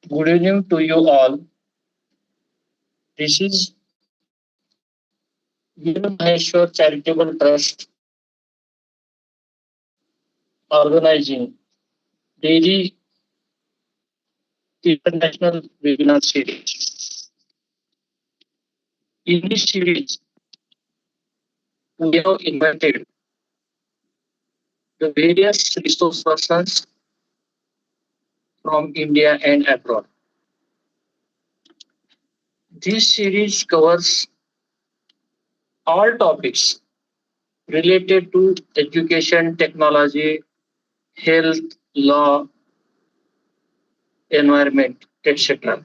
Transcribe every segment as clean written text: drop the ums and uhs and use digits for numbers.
Good evening to you all. This is Veer Maheshwar Charitable Trust organizing daily international webinar series. In this series, we have invited the various resource persons from India and abroad. This series covers all topics related to education, technology, health, law, environment, etc.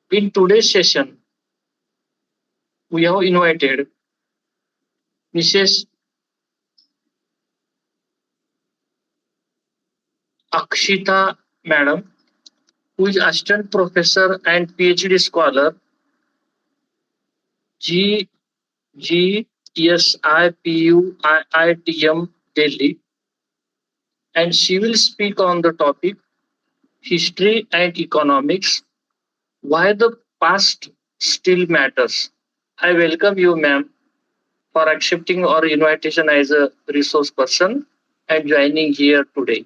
In today's session, we have invited Mrs. Akshita Madam, who is Assistant Professor and Ph.D. Scholar, GGSIPU-IITM, Delhi, and she will speak on the topic History and Economics, why the past still matters. I welcome you, ma'am, for accepting our invitation as a resource person and joining here today.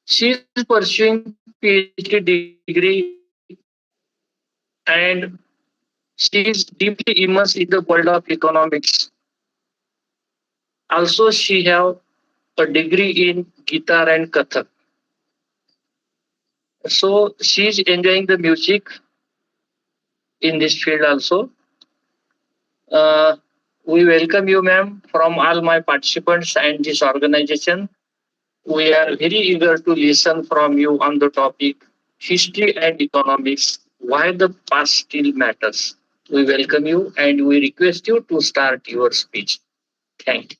She is pursuing PhD degree and she is deeply immersed in the world of economics. Also, she have a degree in guitar and Kathak. So she is enjoying the music in this field also. Uh, we welcome you, ma'am, from all my participants and this organization. We are very eager to listen from you on the topic history and economics, why the past still matters. We welcome you and we request you to start your speech. Thank you.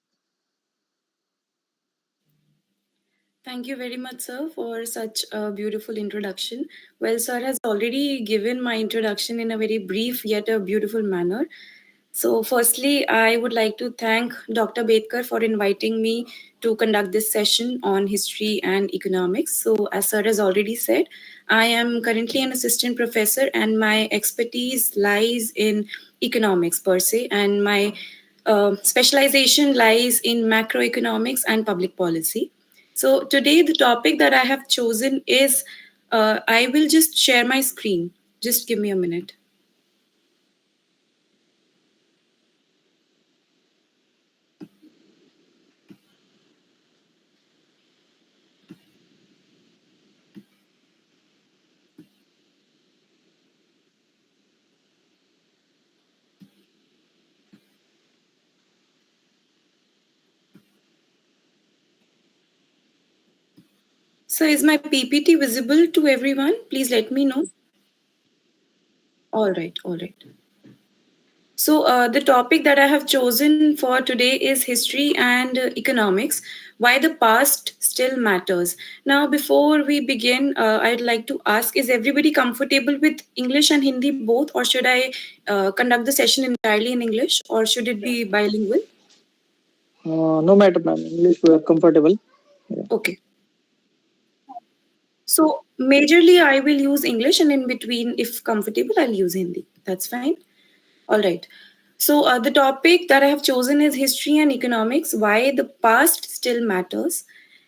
Thank you very much, sir, for such a beautiful introduction. Well, sir has already given my introduction in a very brief yet a beautiful manner. So, firstly, I would like to thank Dr. BETKAR for inviting me to conduct this session on history and economics. So, as sir has already said, I am currently an assistant professor and my expertise lies in economics per se, and my specialization lies in macroeconomics and public policy. So, today, the topic that I have chosen is I will just share my screen. Just give me a minute. So is my PPT visible to everyone? Please let me know. All right, all right. So the topic that I have chosen for today is history and economics, why the past still matters. Now, before we begin, I'd like to ask, is everybody comfortable with English and Hindi both, or should I conduct the session entirely in English, or should it be bilingual? No matter, ma'am. English we are comfortable. Yeah. Okay. So majorly I will use English, and in between, if comfortable, I'll use Hindi. That's fine. All right. So the topic that I have chosen is history and economics, why the past still matters.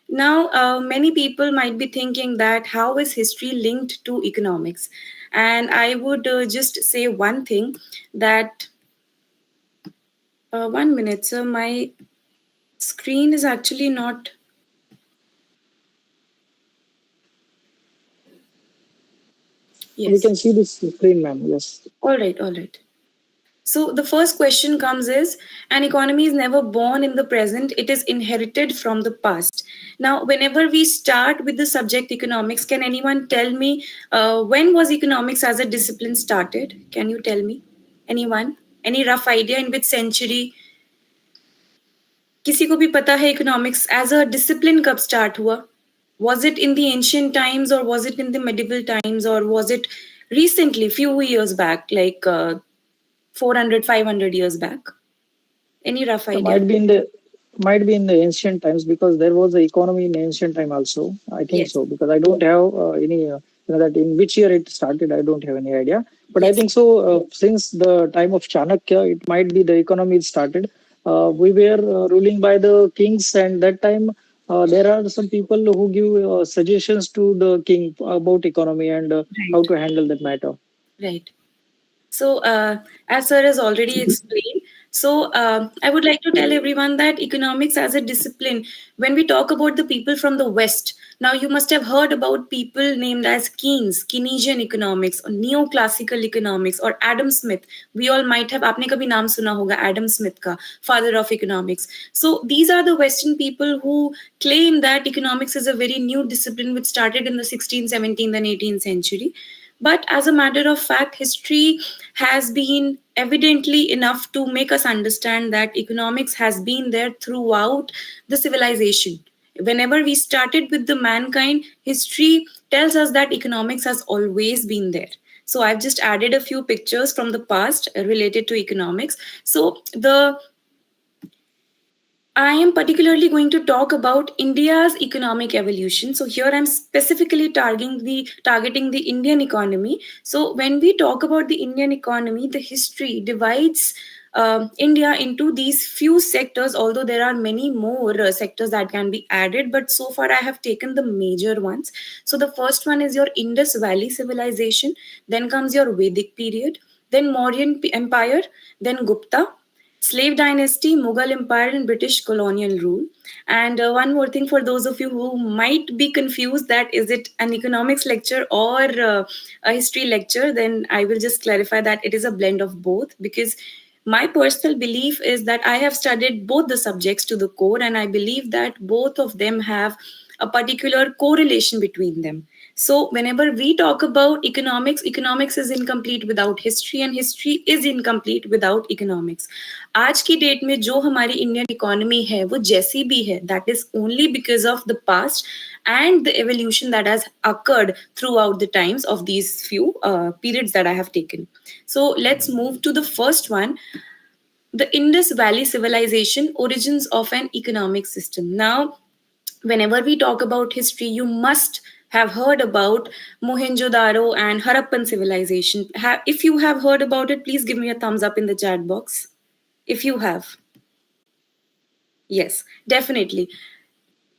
Now, many people might be thinking that how is history linked to economics? And I would just say one thing that, 1 minute, sir, my screen is actually not. We Yes. can see this screen, ma'am. Yes. All right, all right. So the first question comes is an economy is never born in the present, it is inherited from the past. Now, whenever we start with the subject economics, can anyone tell me when was economics as a discipline started? Can you tell me? Anyone? Any rough idea in which century? किसी को भी पता है economics as a discipline कब start हुआ? Was it in the ancient times or was it in the medieval times or was it recently, few years back, like 400, 500 years back? Any rough idea? Might be in the Might be in the ancient times because there was an economy in ancient time also. I think Yes, so because I don't have any that in which year it started. I don't have any idea. But I yes, think so since the time of Chanakya, it might be the economy started. We were ruling by the kings, and that time there are some people who give suggestions to the king about economy and how right, to handle that matter. right. So, as sir has already explained, so I would like to tell everyone that economics as a discipline, when we talk about the people from the West, now you must have heard about people named as Keynes, Keynesian economics, or neoclassical economics, or Adam Smith. We all might have, आपने कभी नाम सुना होगा Adam Smith का, father of economics. So these are the Western people who claim that economics is a very new discipline which started in the 16th, 17th, and 18th century. But as a matter of fact, history has been evidently enough to make us understand that economics has been there throughout the civilization. Whenever we started with the mankind, history tells us that economics has always been there. So I've just added a few pictures from the past related to economics. So the I am particularly going to talk about India's economic evolution. So here I'm specifically targeting the Indian economy. So when we talk about the Indian economy, the history divides India into these few sectors. Although there are many more sectors that can be added, but so far I have taken the major ones. So the first one is your Indus Valley civilization. Then comes your Vedic period. Then Mauryan Empire. Then Gupta, slave dynasty, Mughal empire, and British colonial rule. And one more thing for those of you who might be confused, that is it an economics lecture or a history lecture, then I will just clarify that it is a blend of both, because my personal belief is that I have studied both the subjects to the core, and I believe that both of them have a particular correlation between them. So whenever we talk about economics, economics is incomplete without history, and history is incomplete without economics. आज की date में जो हमारी Indian economy है वो जैसी भी है, that is only because of the past and the evolution that has occurred throughout the times of these few periods that I have taken. So let's move to the first one, the Indus Valley civilization, origins of an economic system. Now, whenever we talk about history, you must have heard about Mohenjo-daro and Harappan civilization. If you have heard about it, please give me a thumbs up in the chat box. If you have. Yes, definitely.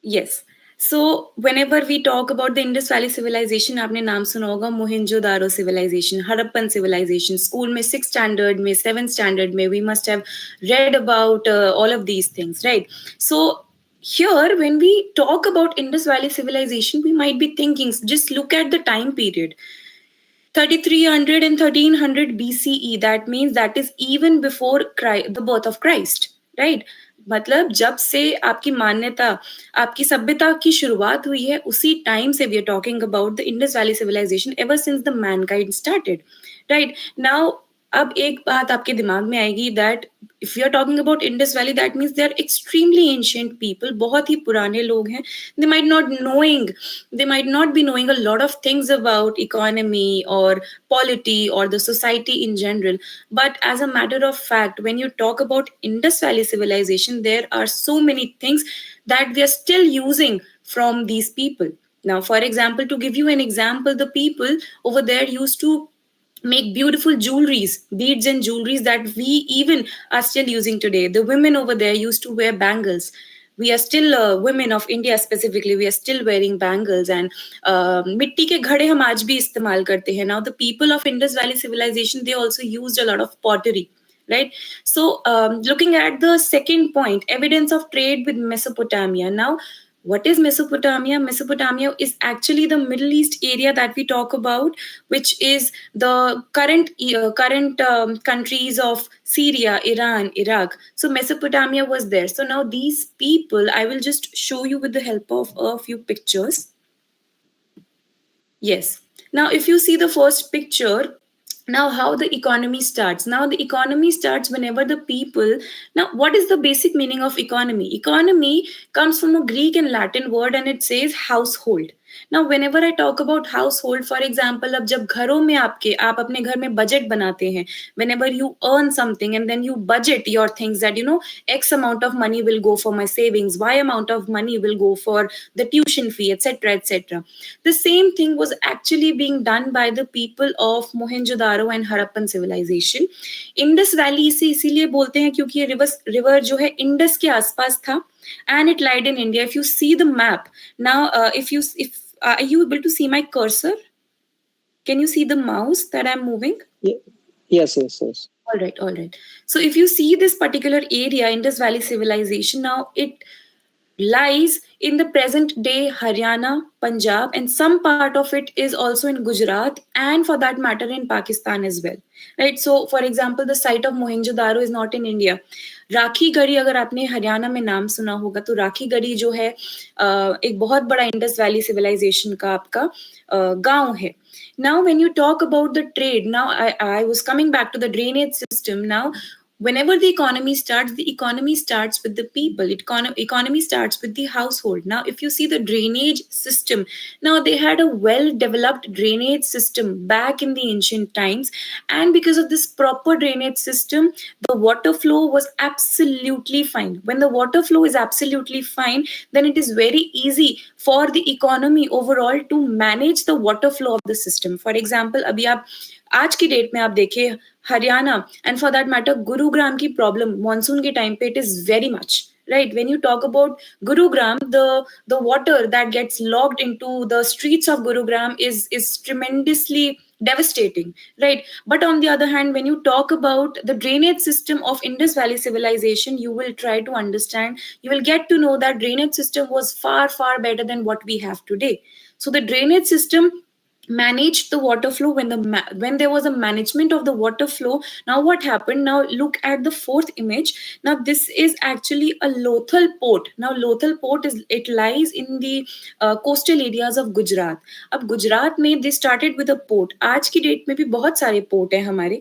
Yes. So whenever we talk about the Indus Valley civilization, आपने नाम सुना होगा Mohenjodaro civilization, Harappan civilization. School में 6th standard में 7th standard में we must have read about all of these things, right? So here, when we talk about Indus Valley civilization, we might be thinking, just look at the time period. 3300 and 1300 BCE, that means that is even before the birth of Christ, right? मतलब जब से आपकी मान्यता, आपकी सभ्यता की शुरुआत हुई है, उसी टाइम से we are talking about the Indus Valley civilization ever since the mankind started, right? Now अब एक बात आपके दिमाग में आएगी that if we are talking about Indus Valley, that means they are extremely ancient people, बहुत ही पुराने लोग हैं. They might not be knowing a lot of things about economy or polity or the society in general. But as a matter of fact, when you talk about Indus Valley civilization, there are so many things that we are still using from these people. Now, for example, to give you an example, the people over there used to make beautiful jewelries, beads and jewelries that we even are still using today. The women over there used to wear bangles. We are still women of India specifically, we are still wearing bangles, and मिट्टी के घड़े हम आज भी इस्तेमाल करते हैं. Now the people of Indus Valley civilization, they also used a lot of pottery, right? So looking at the second point, evidence of trade with Mesopotamia. Now, what is Mesopotamia? Mesopotamia is actually the Middle East area that we talk about, which is the current countries of Syria, Iran, Iraq. So Mesopotamia was there. So now these people, I will just show you with the help of a few pictures. Yes. Now, if you see the first picture, now how the economy starts. Now, the economy starts whenever the people. Now, what is the basic meaning of economy? Economy comes from a Greek and Latin word, and it says household. Now whenever I talk about household, for example, अब जब घरों में आप अपने घर में budget बनाते हैं, whenever you earn something and then you budget your things that x amount of money will go for my savings, y amount of money will go for the tuition fee, etc, etc. The same thing was actually being done by the people of Mohenjo-daro and Harappan civilization. Indus valley इसे इसीलिए बोलते हैं क्योंकि ये river जो है Indus के आसपास था, and it lied in India. If you see the map now, if are you able to see my cursor? Can you see the mouse that I'm moving? Yes. All right. So if you see this particular area, Indus Valley civilization, now it lies in the present day Haryana, Punjab, and some part of it is also in Gujarat, and for that matter in Pakistan as well. Right? So for example, the site of Mohenjo-daro is not in India. Rakhi Garhi अगर आपने हरियाणा में नाम सुना होगा तो राखी गढ़ी जो है एक बहुत बड़ा इंडस वैली सिविलाइजेशन का आपका गांव है. Now when you talk about the trade, now I was coming back to the drainage system. Now whenever the economy starts with the people. Economy starts with the household. Now if you see the drainage system, now they had a well developed drainage system back in the ancient times, and because of this proper drainage system, the water flow was absolutely fine. When the water flow is absolutely fine, then it is very easy for the economy overall to manage the water flow of the system. For example, अभी आप आज की date में आप देखिए Haryana and for that matter Gurugram की problem monsoon के time पे it is very much. Right, when you talk about Gurugram, the water that gets locked into the streets of Gurugram is tremendously devastating, right? But on the other hand, when you talk about the drainage system of Indus Valley civilization, you will try to understand, you will get to know that drainage system was far better than what we have today. So the drainage system managed the water flow. When there was a management of the water flow, now what happened? Now look at the fourth image. Now this is actually a Lothal port. Now Lothal port it lies in the coastal areas of Gujarat. अब गुजरात में they started with a port. आज की date में भी बहुत सारे port हैं हमारे,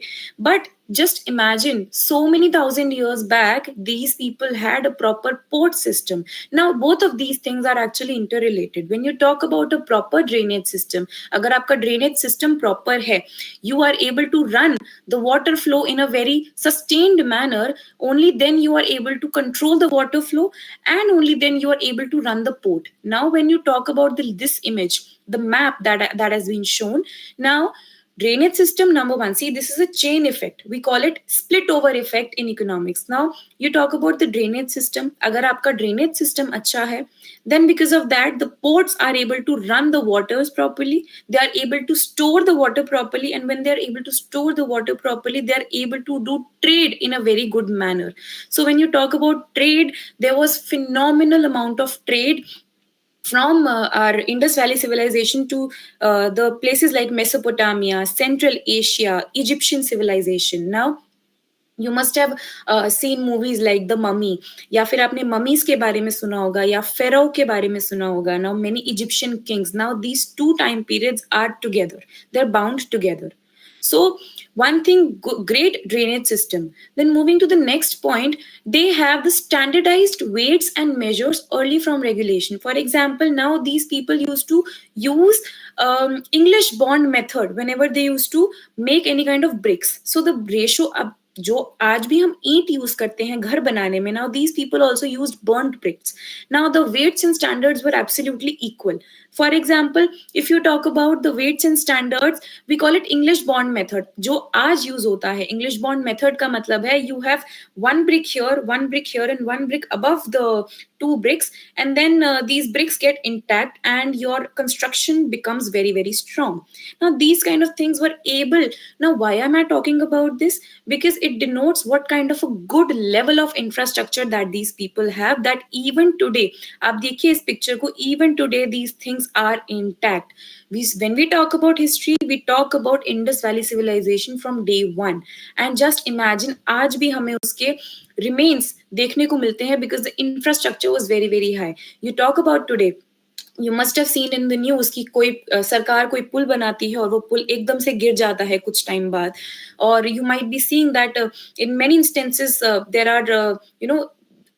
but just imagine so many thousand years back these people had a proper port system. Now both of these things are actually interrelated. When you talk about a proper drainage system, agar aapka drainage system proper hai, you are able to run the water flow in a very sustained manner. Only then you are able to control the water flow, and only then you are able to run the port. Now when you talk about this image, the map that has been shown, now drainage system number one, see this is a chain effect. We call it split over effect in economics. Now you talk about the drainage system. Agar aapka drainage system acha hai, then because of that the ports are able to run the waters properly. They are able to store the water properly, and when they are able to store the water properly, they are able to do trade in a very good manner. So when you talk about trade, there was phenomenal amount of trade from our Indus Valley civilization to the places like Mesopotamia, Central Asia, Egyptian civilization. Now you must have seen movies like The Mummy, या फिर आपने mummies के बारे में सुना होगा, या Pharaoh के बारे में सुना होगा. Now many Egyptian kings, now these two time periods are together, they're bound together. So one thing, great drainage system. Then moving to the next point, they have the standardized weights and measures early from regulation. For example, now these people used to use English bond method whenever they used to make any kind of bricks. So the ratio अब जो आज भी हम ईंट use करते हैं घर बनाने में, now these people also used burnt bricks. Now the weights and standards were absolutely equal. For example, if you talk about the weights and standards, we call it English bond method. जो आज use होता है English bond method का मतलब है you have one brick here and one brick above the two bricks, and then these bricks get intact and your construction becomes very strong. Now these kind of things were able. Now why am I talking about this? Because it denotes what kind of a good level of infrastructure that these people have, that even today, आप देखिए इस picture को, even today these things are intact. When we talk about history, we talk about Indus Valley civilization from day one, and just imagine आज भी हमें उसके remains देखने को मिलते हैं because the infrastructure was very high. You talk about today, you must have seen in the news कि कोई सरकार कोई पुल बनाती है और वो पुल एकदम से गिर जाता है कुछ टाइम बाद, और you might be seeing that in many instances there are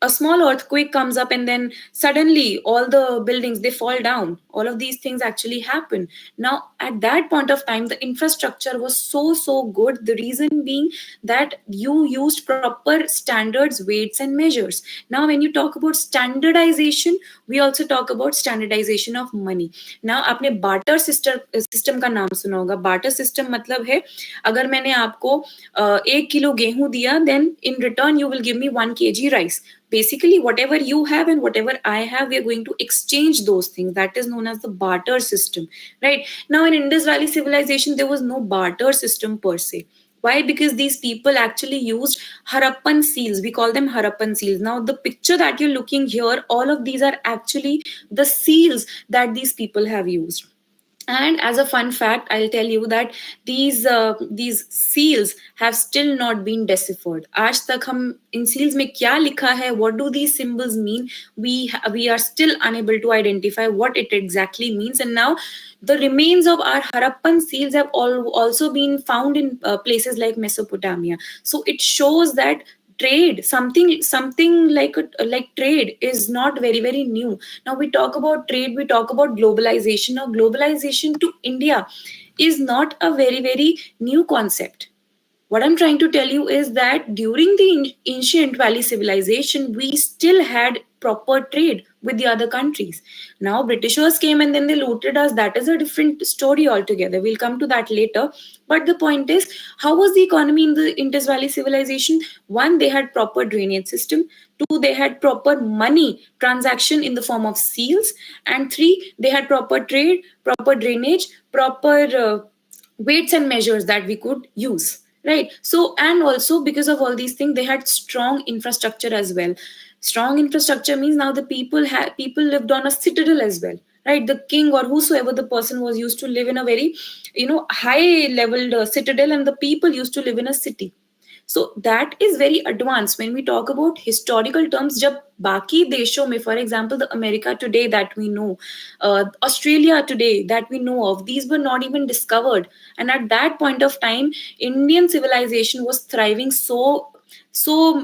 a small earthquake comes up and then suddenly all the buildings, they fall down. All of these things actually happen. Now at that point of time, the infrastructure was so good. The reason being that you used proper standards, weights and measures. Now when you talk about standardization, we also talk about standardization of money. Now आपने barter system का नाम सुना होगा. Barter system मतलब है, अगर मैंने आपको 1 किलो गेहूं दिया, then in return you will give me 1 kg rice. Basically whatever you have and whatever I have, we are going to exchange those things. That is known as the barter system, right? Now in Indus Valley civilization, there was no barter system per se. Why? Because these people actually used Harappan seals. We call them Harappan seals. Now the picture that you're looking here, all of these are actually the seals that these people have used. And as a fun fact, I'll tell you that these seals have still not been deciphered. आज तक हम इन seals में क्या लिखा है, what do these symbols mean, we are still unable to identify what it exactly means. And now the remains of our Harappan seals have also been found in places like Mesopotamia. So it shows that trade, something like trade is not very new. Now we talk about trade, we talk about globalization. Now globalization to India is not a very new concept. What I'm trying to tell you is that during the ancient valley civilization, we still had proper trade with the other countries. Now Britishers came and then they looted us. That is a different story altogether. We'll come to that later. But the point is, how was the economy in the Indus Valley civilization? One, they had proper drainage system. Two, they had proper money transaction in the form of seals. And three, they had proper trade, proper drainage, proper weights and measures that we could use, right? So and also because of all these things, they had strong infrastructure as well. Strong infrastructure means now the people lived on a citadel as well, right? The king or whosoever the person was used to live in a very high leveled citadel, and the people used to live in a city. So that is very advanced when we talk about historical terms. जब बाकी देशों में, for example, the America today that we know, Australia today that we know of, these were not even discovered. And at that point of time, Indian civilization was thriving so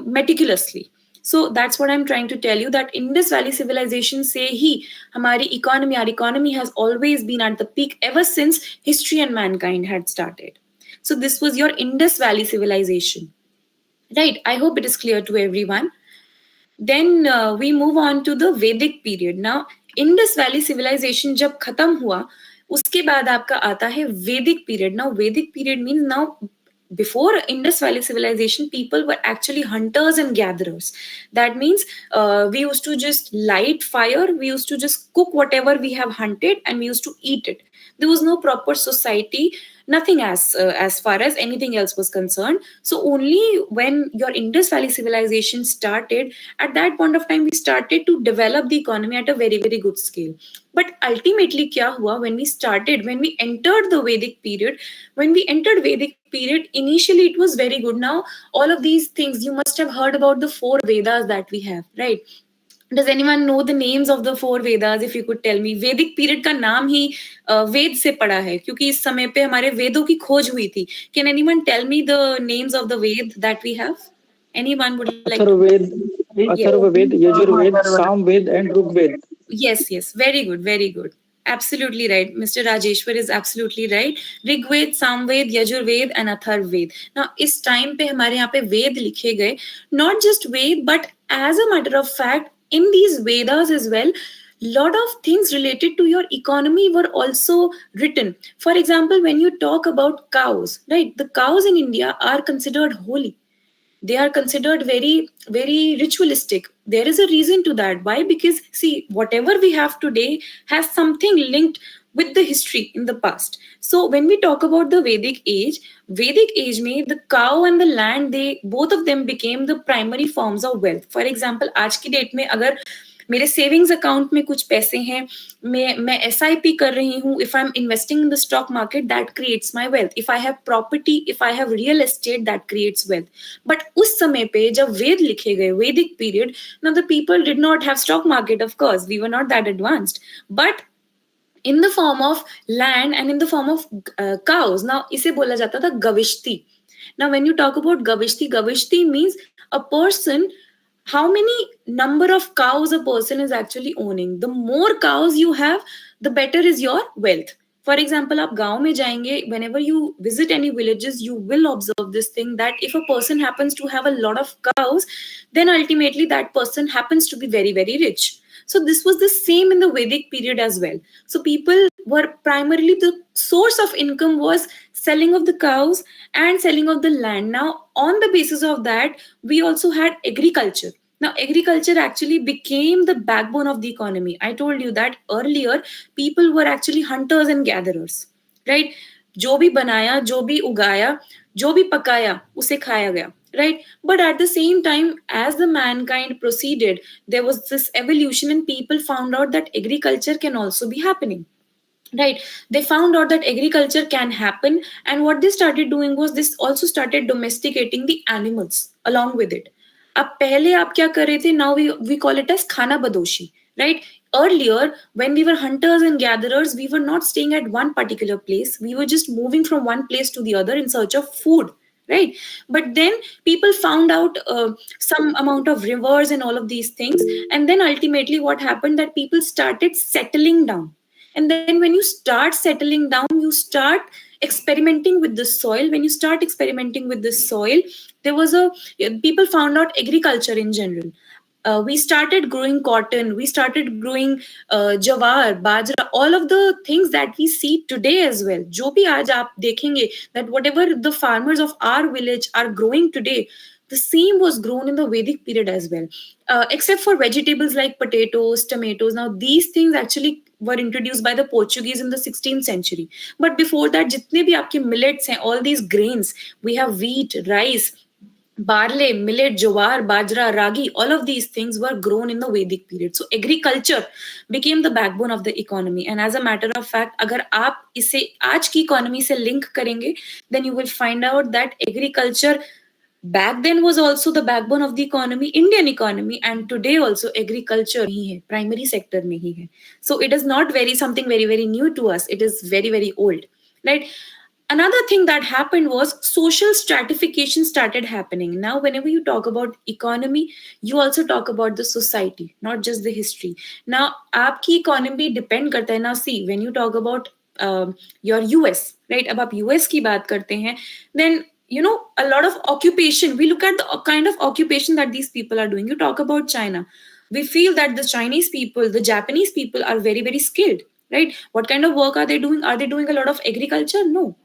meticulously. So that's what I'm trying to tell you, that Indus Valley civilization से ही हमारी economy, our economy has always been at the peak ever since history and mankind had started. So this was your Indus Valley civilization. Right, I hope it is clear to everyone. Then we move on to the Vedic period. Now, Indus Valley civilization जब खत्म हुआ, उसके बाद आपका आता है Vedic period. Now, Vedic period means now before Indus Valley civilization, people were actually hunters and gatherers. That means we used to just light fire, we used to just cook whatever we have hunted, and we used to eat it. There was no proper society, nothing as far as anything else was concerned. So only when your Indus Valley civilization started, at that point of time, we started to develop the economy at a very good scale. But ultimately kya hua, when we entered the Vedic period, initially it was very good. Now all of these things, you must have heard about the 4 Vedas that we have, right? Does anyone know the names of the 4 Vedas? If you could tell me. Vedic period का नाम ही वेद से पड़ा है, क्योंकि इस समय पे हमारे वेदों की खोज हुई थी. Can anyone tell me the names of the Ved that we have? Anyone would like Atharvaved, Yes. Atharvaved, Yajurved, Samved, and Rigved. Yes. Very good. Absolutely right. Mr. Rajeshwar is absolutely right. Rigved, Samved, Yajurved, and Atharvaved. Now, इस time पे हमारे यहाँ पे वेद लिखे गए. Not just Ved, but as a matter of fact, in these Vedas as well, lot of things related to your economy were also written. For example, when you talk about cows, right? The cows in India are considered holy. They are considered very ritualistic. There is a reason to that. Why? Because see, whatever we have today has something linked with the history in the past. So when we talk about the Vedic age में the cow and the land, they both of them became the primary forms of wealth. For example, आज की date में अगर मेरे savings account में कुछ पैसे हैं, मैं SIP कर रही हूँ, if I'm investing in the stock market, that creates my wealth. If I have property, if I have real estate, that creates wealth. But उस समय पे जब वेद लिखे गए, Vedic period, now the people did not have stock market, of course, we were not that advanced, but in the form of land and in the form of cows. Now इसे बोला जाता था गविष्टि. Now when you talk about गविष्टि means a person how many number of cows a person is actually owning. The more cows you have, the better is your wealth. For example, आप गांव में जाएंगे, whenever you visit any villages, you will observe this thing that if a person happens to have a lot of cows, then ultimately that person happens to be very, very rich. So this was the same in the Vedic period as well. So people were primarily, the source of income was selling of the cows and selling of the land. Now, on the basis of that, we also had agriculture. Now, agriculture actually became the backbone of the economy. I told you that earlier, people were actually hunters and gatherers, right? जो भी बनाया, जो भी उगाया, जो भी पकाया, उसे खाया गया, right? But at the same time, as the mankind proceeded, there was this evolution, and people found out that agriculture can also be happening, right? They found out that agriculture can happen, and what they started doing was this also started domesticating the animals along with it. अब पहले आप क्या कर रहे थे? Now we call it as खाना बदोशी, right? Earlier, when we were hunters and gatherers, we were not staying at one particular place. We were just moving from one place to the other in search of food, right? But then people found out some amount of rivers and all of these things, and then ultimately what happened, that people started settling down. And then when you start settling down, you start experimenting with the soil. When you start experimenting with the soil, there was a people found out agriculture in general. We started growing cotton, we started growing jawar, bajra, all of the things that we see today as well. Jo bhi aaj aap dekhenge, that whatever the farmers of our village are growing today, the same was grown in the Vedic period as well. Except for vegetables like potatoes, tomatoes. Now these things actually were introduced by the Portuguese in the 16th century. But before that, jitne bhi aapke millets hain, all these grains, we have wheat, rice, barley, millet, jowar, bajra, ragi, all of these things were grown in the Vedic period. So agriculture became the backbone of the economy. And as a matter of fact, agar aap ise aaj ki economy se link karenge, then you will find out that agriculture back then was also the backbone of the economy, Indian economy, and today also agriculture ही है, primary sector में ही है. So it is not very something very, very new to us. It is very, very old, right? Another thing that happened was social stratification started happening. Now, whenever you talk about economy, you also talk about the society, not just the history. Now, आपकी economy depend करता है. Now, see, when you talk about your US, right? अब आप US की बात करते हैं, then you know a lot of occupation. We look at the kind of occupation that these people are doing. You talk about China, we feel that the Chinese people, the Japanese people are very, very skilled, right? What kind of work are they doing? Are they doing a lot of agriculture? No.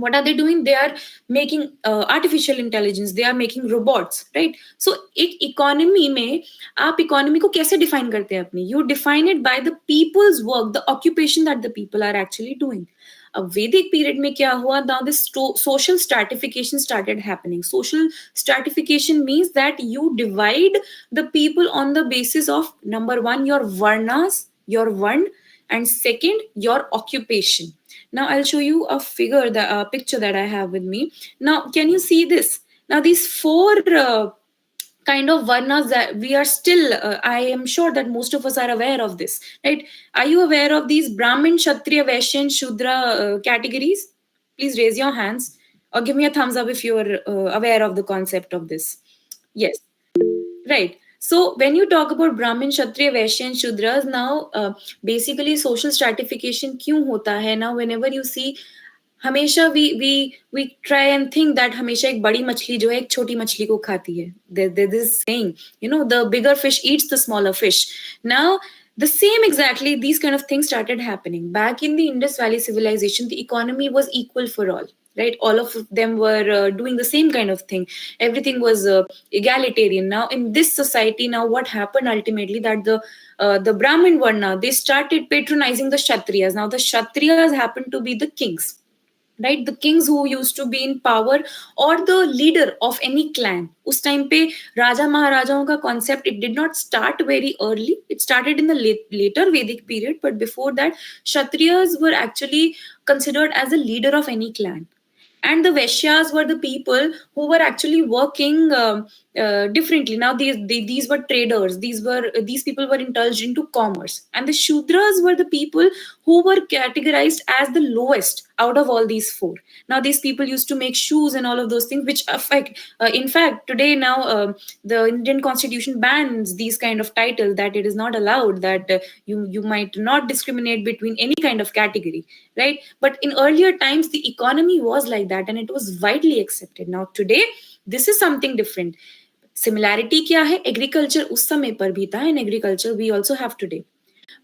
What are they doing? They are making artificial intelligence, they are making robots, right? So एक economy में आप economy को कैसे define करते हैं अपनी? You define it by the people's work, the occupation that the people are actually doing. अब Vedic period में क्या हुआ? Now this social stratification started happening. Social stratification means that you divide the people on the basis of, number one, your varnas, your varn, and second, your occupation. Now I'll show you a figure, the picture that I have with me. Now, can you see this? Now these four kind of varnas that we are still, I am sure that most of us are aware of this, right? Are you aware of these Brahmin, Kshatriya, Vaishya, and Shudra categories? Please raise your hands or give me a thumbs up if you're aware of the concept of this. Yes, right. So when you talk about Brahmin, Kshatriya, Vaishya, and Shudras, now basically social stratification क्यों होता है? Now whenever you see, हमेशा we try and think that हमेशा एक बड़ी मछली जो है एक छोटी मछली को खाती है. There's this saying, you know, the bigger fish eats the smaller fish. Now the same exactly, these kind of things started happening back in the Indus Valley civilization. The economy was equal for all, right? All of them were doing the same kind of thing. Everything was egalitarian. Now in this society, now what happened ultimately, that the Brahmin Varna, they started patronizing the Kshatriyas. Now the Kshatriyas happened to be the kings, right? The kings who used to be in power, or the leader of any clan. Us time pe raja maharajaon ka concept, it did not start very early. It started in the later Vedic period, but before that, Kshatriyas were actually considered as a leader of any clan. And the Vaishyas were the people who were actually working differently. Now these were traders. These people were indulged into commerce, and the Shudras were the people who were categorized as the lowest out of all these four. Now these people used to make shoes and all of those things, which affect, in fact today now, the Indian constitution bans these kind of titles, that it is not allowed, that you might not discriminate between any kind of category, right? But in earlier times the economy was like that and it was widely accepted. Now today this is something different. Similarity क्या है? Agriculture उस समय पर भी था, and agriculture we also have today.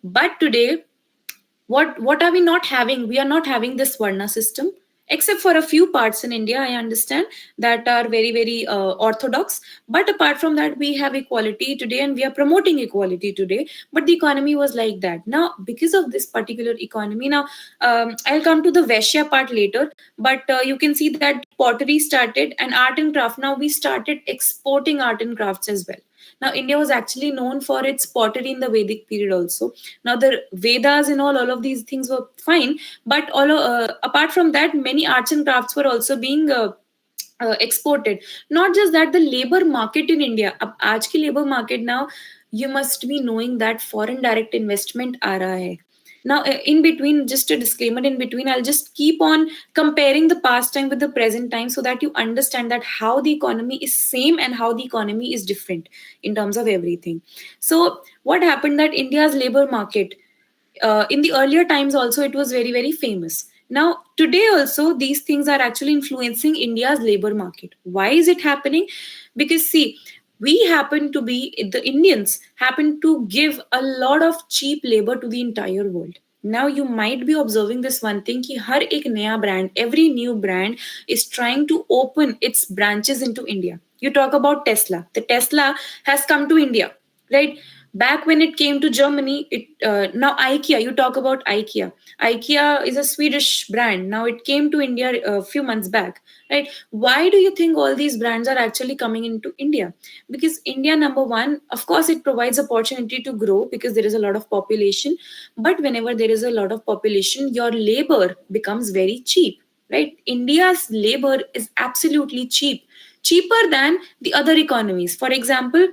But today, what are we not having? We are not having this Varna system, except for a few parts in India, I understand, that are very, very orthodox. But apart from that, we have equality today and we are promoting equality today. But the economy was like that. Now, because of this particular economy, now I'll come to the Vaishya part later, but you can see that pottery started and art and craft. Now we started exporting art and crafts as well. Now, India was actually known for its pottery in the Vedic period also. Now, the Vedas and all of these things were fine, but apart from that, many arts and crafts were also being exported. Not just that, the labor market in India, अब आज की labor market now, you must be knowing that foreign direct investment आ रहा है. Now, in between, just a disclaimer, in between, I'll just keep on comparing the past time with the present time so that you understand that how the economy is same and how the economy is different in terms of everything. So what happened that India's labor market, in the earlier times also, it was very, very famous. Now, today also, these things are actually influencing India's labor market. Why is it happening? Because see, the Indians happen to give a lot of cheap labor to the entire world. Now you might be observing this one thing कि हर एक नया brand, every new brand is trying to open its branches into India. You talk about Tesla. The Tesla has come to India, right? Back when it came to Germany, now IKEA. You talk about IKEA. IKEA is a Swedish brand. Now it came to India a few months back, right? Why do you think all these brands are actually coming into India? Because India, number one, of course, it provides opportunity to grow because there is a lot of population. But whenever there is a lot of population, your labor becomes very cheap, right? India's labor is absolutely cheap, cheaper than the other economies. For example,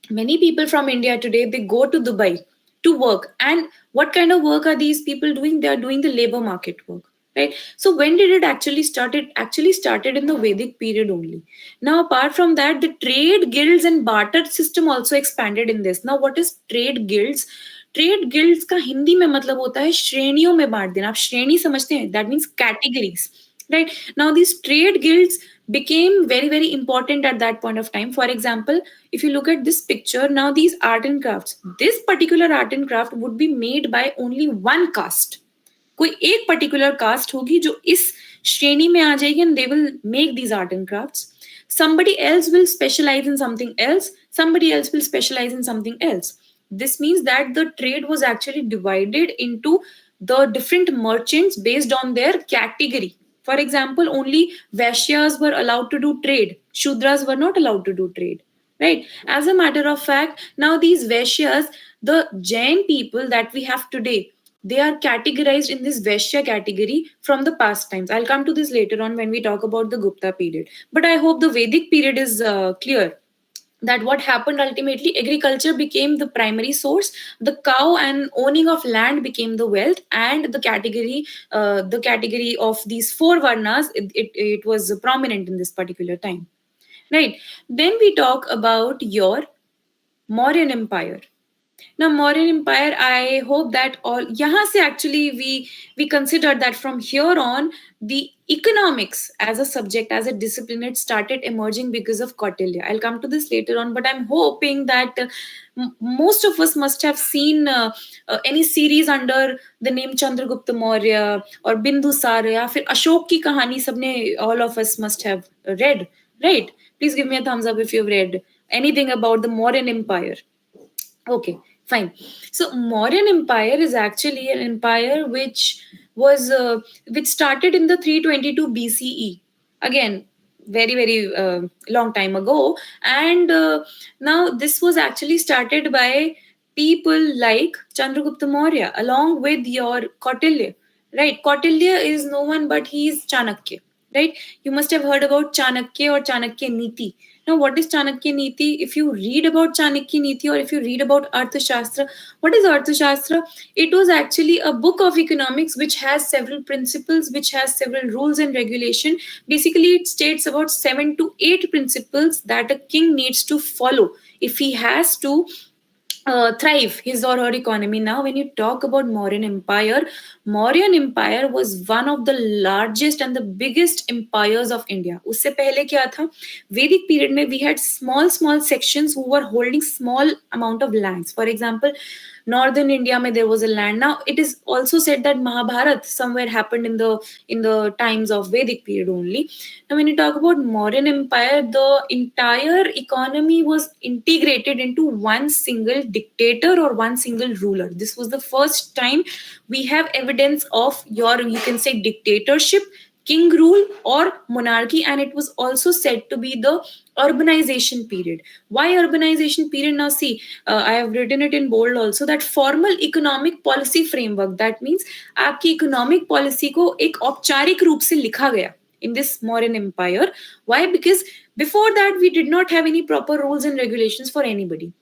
many people from India today, they go to Dubai to work. And what kind of work are these people doing? They are doing the labor market work, right? So when did it actually start? It actually started in the Vedic period only. Now, apart from that, the trade guilds and barter system also expanded in this. Now, what is trade guilds? Trade guilds का हिंदी में मतलब होता है श्रेणियों में बांट देना. आप श्रेणी समझते हैं? That means categories, right? Now these trade guilds became very, very important at that point of time. For example, if you look at this picture, now these art and crafts, this particular art and craft would be made by only one caste. कोई एक particular caste होगी जो इस श्रेणी में आ जाएगी and they will make these art and crafts. Somebody else will specialize in something else. Somebody else will specialize in something else. This means that the trade was actually divided into the different merchants based on their category. For example, only Vaishyas were allowed to do trade. Shudras were not allowed to do trade, right? As a matter of fact, now these Vaishyas, the Jain people that we have today, they are categorized in this Vaishya category from the past times. I'll come to this later on when we talk about the Gupta period. But I hope the Vedic period is clear. That what happened ultimately, agriculture became the primary source, the cow and owning of land became the wealth, and the category of these four varnas, it was prominent in this particular time, right? Then we talk about your Mauryan Empire. Now, Mauryan Empire, I hope that all yahan se actually we consider that from here on the economics as a subject, as a discipline, it started emerging because of Kautilya. I'll come to this later on, but I'm hoping that most of us must have seen any series under the name Chandragupta Maurya or Bindusar या फिर अशोक की कहानी सबने, all of us must have read, right? Please give me a thumbs up if you've read anything about the Mauryan Empire. Okay, fine. So Mauryan Empire is actually an empire which started in the 322 BCE. Again, very, very long time ago. And now this was actually started by people like Chandragupta Maurya along with your Kautilya. Right, Kautilya is no one but he is Chanakya. right? You must have heard about Chanakya or Chanakya Niti. Now, what is Chanakya Niti? If you read about Chanakya Niti or if you read about Arthashastra, what is Arthashastra? It was actually a book of economics which has several principles, which has several rules and regulation. Basically, it states about 7 to 8 principles that a king needs to follow if he has to thrive his or her economy. Now, when you talk about Mauryan Empire was one of the largest and the biggest empires of India. उससे पहले क्या था? Vedic period में we had small sections who were holding small amount of lands. For example, northern India mein there was a land. Now it is also said that Mahabharat somewhere happened in the times of Vedic period only. Now when you talk about Mauryan Empire, the entire economy was integrated into one single dictator or one single ruler. This was the first time we have evidence of your, you can say, dictatorship, king rule or monarchy, and it was also said to be the urbanization period. Why urbanization period? Now see, I have written it in bold also, that formal economic policy framework, that means आपकी economic policy को एक औपचारिक रूप से लिखा गया in this Mauryan Empire. Why? Because before that we did not have any proper rules and regulations for anybody,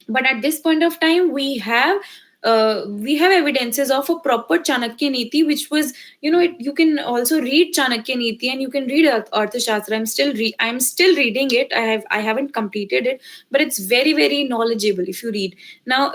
but at this point of time we have evidences of a proper Chanakya Niti, which was, you can also read Chanakya Niti and you can read Arthashastra. I'm still reading it. I haven't completed it, but it's very very knowledgeable if you read. Now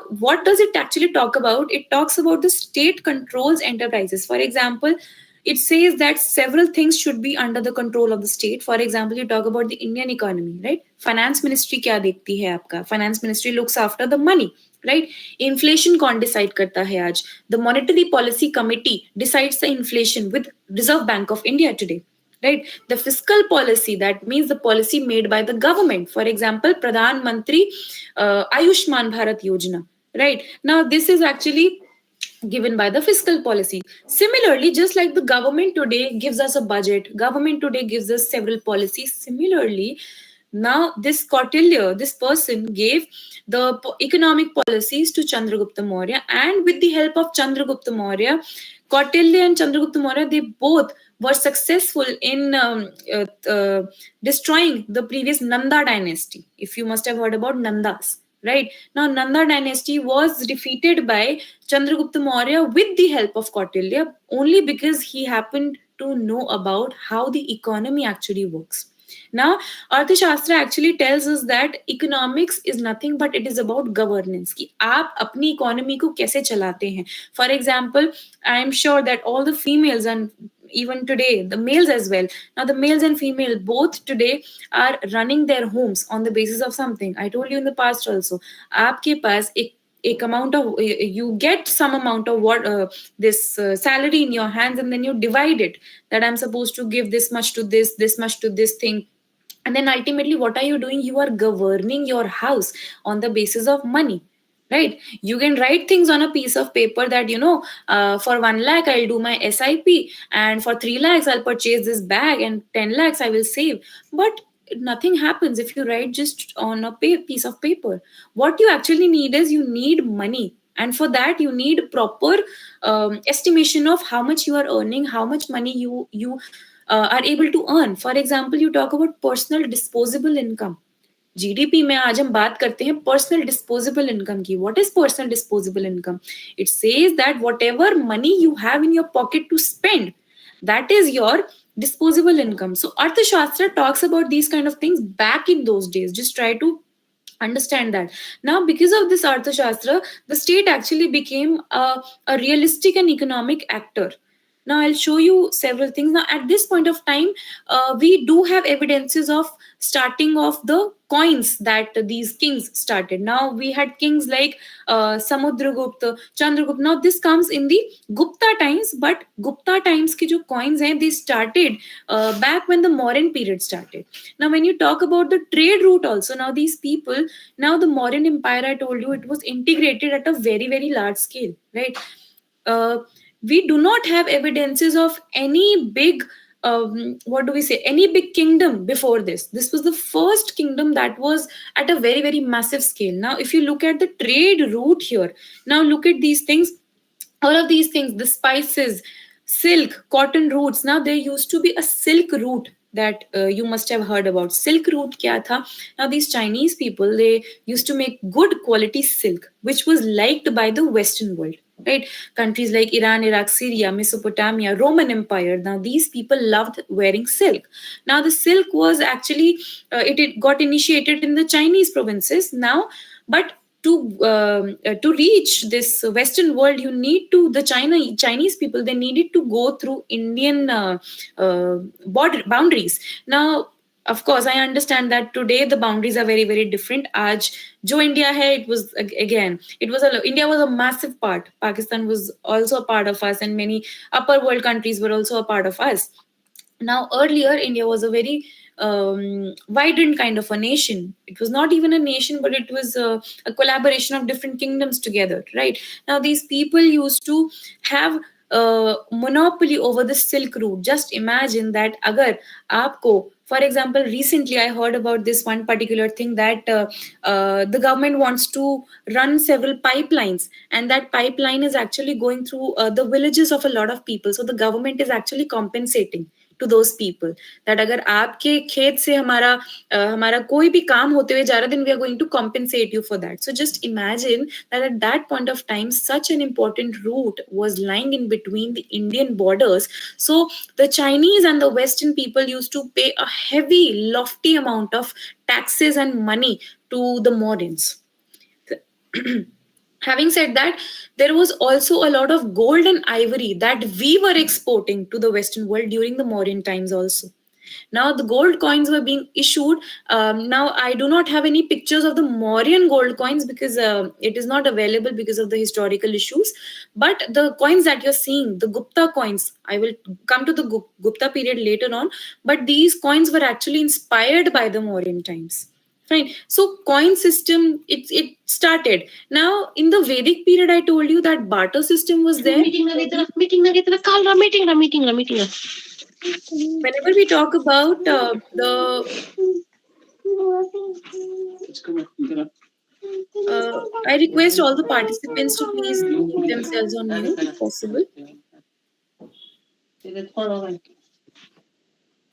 what does it actually talk about? It talks about the state controls enterprises. For example, it says that several things should be under the control of the state. For example, you talk about the Indian economy, right? Finance ministry क्या देखती है आपका? Finance ministry looks after the money, right? Inflation कौन decide करता है आज? The monetary policy committee decides the inflation with Reserve Bank of India today, right? The fiscal policy, that means the policy made by the government. For example, Pradhan Mantri Ayushman Bharat Yojana, right? Now this is actually given by the fiscal policy. Similarly, just like the government today gives us a budget, government today gives us several policies. Similarly, now this Kautilya, this person gave the economic policies to Chandragupta Maurya, and with the help of Chandragupta Maurya, Kautilya and Chandragupta Maurya, they both were successful in destroying the previous Nanda dynasty. If you must have heard about Nandas, right? Now Nanda dynasty was defeated by Chandragupta Maurya with the help of Kautilya, only because he happened to know about how the economy actually works. Now, Arthashastra actually tells us that economics is nothing but it is about governance. कि आप अपनी economy को कैसे चलाते हैं. For example, I am sure that all the females and even today the males as well, now the males and female both today are running their homes on the basis of something. I told you in the past also, आपके पास एक amount of, you get some amount of what this salary in your hands, and then you divide it, that I'm supposed to give this much to this much to this thing, and then ultimately what are you doing? You are governing your house on the basis of money, right? You can write things on a piece of paper that, for 1 lakh I'll do my SIP, and for 3 lakhs I'll purchase this bag, and 10 lakhs I will save. But nothing happens if you write just on a piece of paper. What you actually need is, you need money, and for that you need proper estimation of how much you are earning, how much money you are able to earn. For example, you talk about personal disposable income. GDP में आज हम बात करते हैं personal disposable income की. What is personal disposable income? It says that whatever money you have in your pocket to spend, that is your disposable income. So Arthashastra talks about these kind of things back in those days. Just try to understand that. Now, because of this Arthashastra, the state actually became a realistic and economic actor. Now I'll show you several things. Now at this point of time, we do have evidences of starting of the coins that these kings started. Now we had kings like Samudragupta, Chandragupta. Now this comes in the Gupta times, but Gupta times ki jo coins hain, they started back when the Mauryan period started. Now when you talk about the trade route also, now these people, now the Mauryan Empire, I told you, it was integrated at a very very large scale, right? We do not have evidences of any big what do we say, any big kingdom before this. This was the first kingdom that was at a very very massive scale. Now if you look at the trade route here, now look at these things, all of these things, the spices, silk, cotton roots. Now there used to be a silk route that you must have heard about. Silk route kya tha? Now these Chinese people, they used to make good quality silk, which was liked by the Western world. Right, countries like Iran, Iraq, Syria, Mesopotamia, Roman Empire. Now these people loved wearing silk. Now the silk was actually it got initiated in the Chinese provinces. Now, but to reach this Western world, you need to the Chinese people, they needed to go through Indian border boundaries. Now, of course, I understand that today the boundaries are very very different. Aaj jo India hai, it was again, it was India was a massive part. Pakistan was also a part of us, and many upper world countries were also a part of us. Now, earlier, India was a very vibrant kind of a nation. It was not even a nation, but it was a collaboration of different kingdoms together, right? Now, these people used to have monopoly over the Silk Route. Just imagine that agar aapko, for example, recently I heard about this one particular thing that the government wants to run several pipelines, and that pipeline is actually going through the villages of a lot of people. So the government is actually compensating to those people that अगर आपके खेत से हमारा कोई भी काम होते हुए जा रहा, then we are going to compensate you for that. So just imagine that at that point of time such an important route was lying in between the Indian borders. So the Chinese and the Western people used to pay a heavy lofty amount of taxes and money to the Mauryaans. Having said that, there was also a lot of gold and ivory that we were exporting to the Western world during the Mauryan times also. Now the gold coins were being issued. Now I do not have any pictures of the Mauryan gold coins because it is not available because of the historical issues. But the coins that you're seeing, the Gupta coins, I will come to the Gupta period later on. But these coins were actually inspired by the Mauryan times. Fine. So coin system, it started. Now in the Vedic period, I told you that barter system was there. Whenever we talk about I request all the participants to please keep themselves on mute if possible.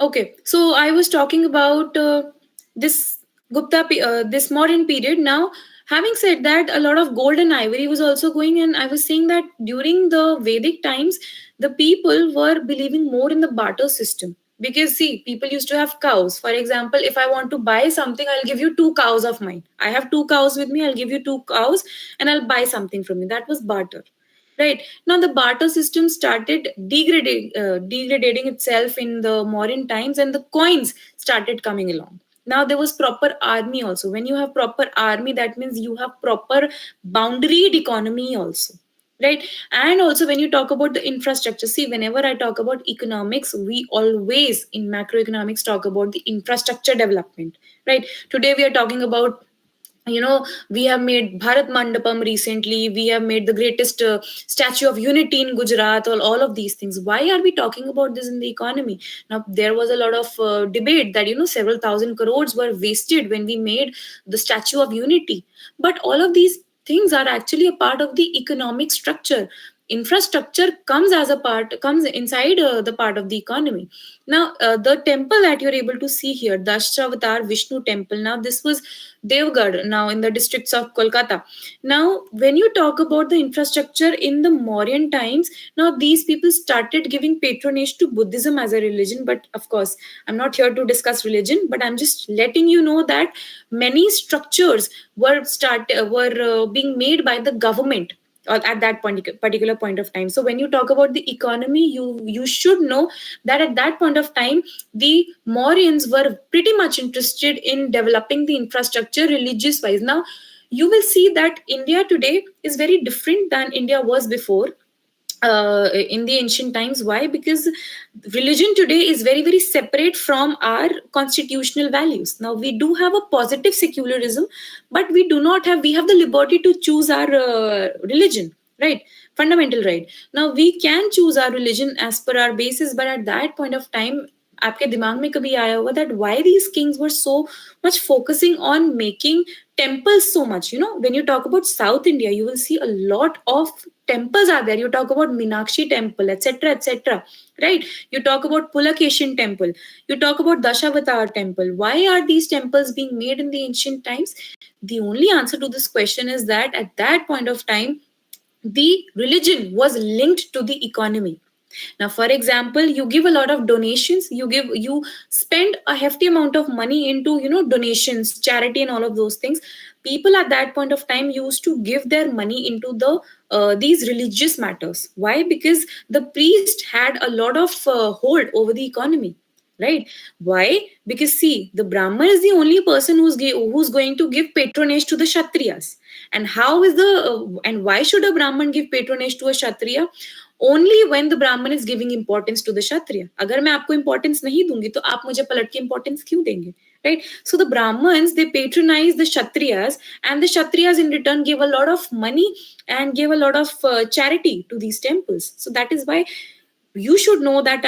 Okay, so I was talking about this this modern period. Now, having said that, a lot of gold and ivory was also going, and I was saying that during the Vedic times, the people were believing more in the barter system. Because see, people used to have cows. For example, if I want to buy something, I'll give you 2 cows of mine. I have 2 cows with me. I'll give you 2 cows, and I'll buy something from you. That was barter. Right. Now the barter system started degrading itself in the modern times, and the coins started coming along. Now there was proper army also. When you have proper army, that means you have proper boundaried economy also. Right. And also when you talk about the infrastructure, see, whenever I talk about economics, we always in macroeconomics talk about the infrastructure development. Right. Today we are talking about, we have made Bharat Mandapam recently. We have made the greatest statue of unity in Gujarat. All of these things. Why are we talking about this in the economy? Now there was a lot of debate that several thousand crores were wasted when we made the statue of unity. But all of these things are actually a part of the economic structure. Infrastructure comes inside the part of the economy. Now the temple that you're able to see here, the Ashtavatar Vishnu temple, now this was Devgarh, now in the districts of Kolkata. Now when you talk about the infrastructure in the Mauryan times, now these people started giving patronage to Buddhism as a religion. But of course, I'm not here to discuss religion, but I'm just letting you know that many structures were being made by the government at that particular point of time. So when you talk about the economy, you should know that at that point of time, the Mauryans were pretty much interested in developing the infrastructure religious wise. Now you will see that India today is very different than India was before. In the ancient times. Why? Because religion today is very very separate from our constitutional values. Now we do have a positive secularism, but we have the liberty to choose our religion, right? Fundamental right. Now we can choose our religion as per our basis, but at that point of time, आपके दिमाग में कभी आया होगा that why these kings were so much focusing on making temples so much? You know, when you talk about South India, you will see a lot of temples are there. You talk about Meenakshi temple, etc., etc., right? You talk about Pulakeshin temple, you talk about Dashavatar temple. Why are these temples being made in the ancient times? The only answer to this question is that at that point of time, the religion was linked to the economy. Now, for example, you give a lot of donations, you spend a hefty amount of money into, you know, donations, charity, and all of those things. People at that point of time used to give their money into the these religious matters. Why? Because the priest had a lot of hold over the economy, right? Why? Because see, the Brahman is the only person who's going to give patronage to the Kshatriyas. And how is the and why should a Brahman give patronage to a Kshatriya? Only when the Brahman is giving importance to the Kshatriya. अगर मैं आपको importance नहीं दूंगी तो आप मुझे पलट के importance क्यों देंगे? Right? So the Brahmins, they patronized the Kshatriyas, and the Kshatriyas in return gave a lot of money and gave a lot of charity to these temples. So that is why you should know that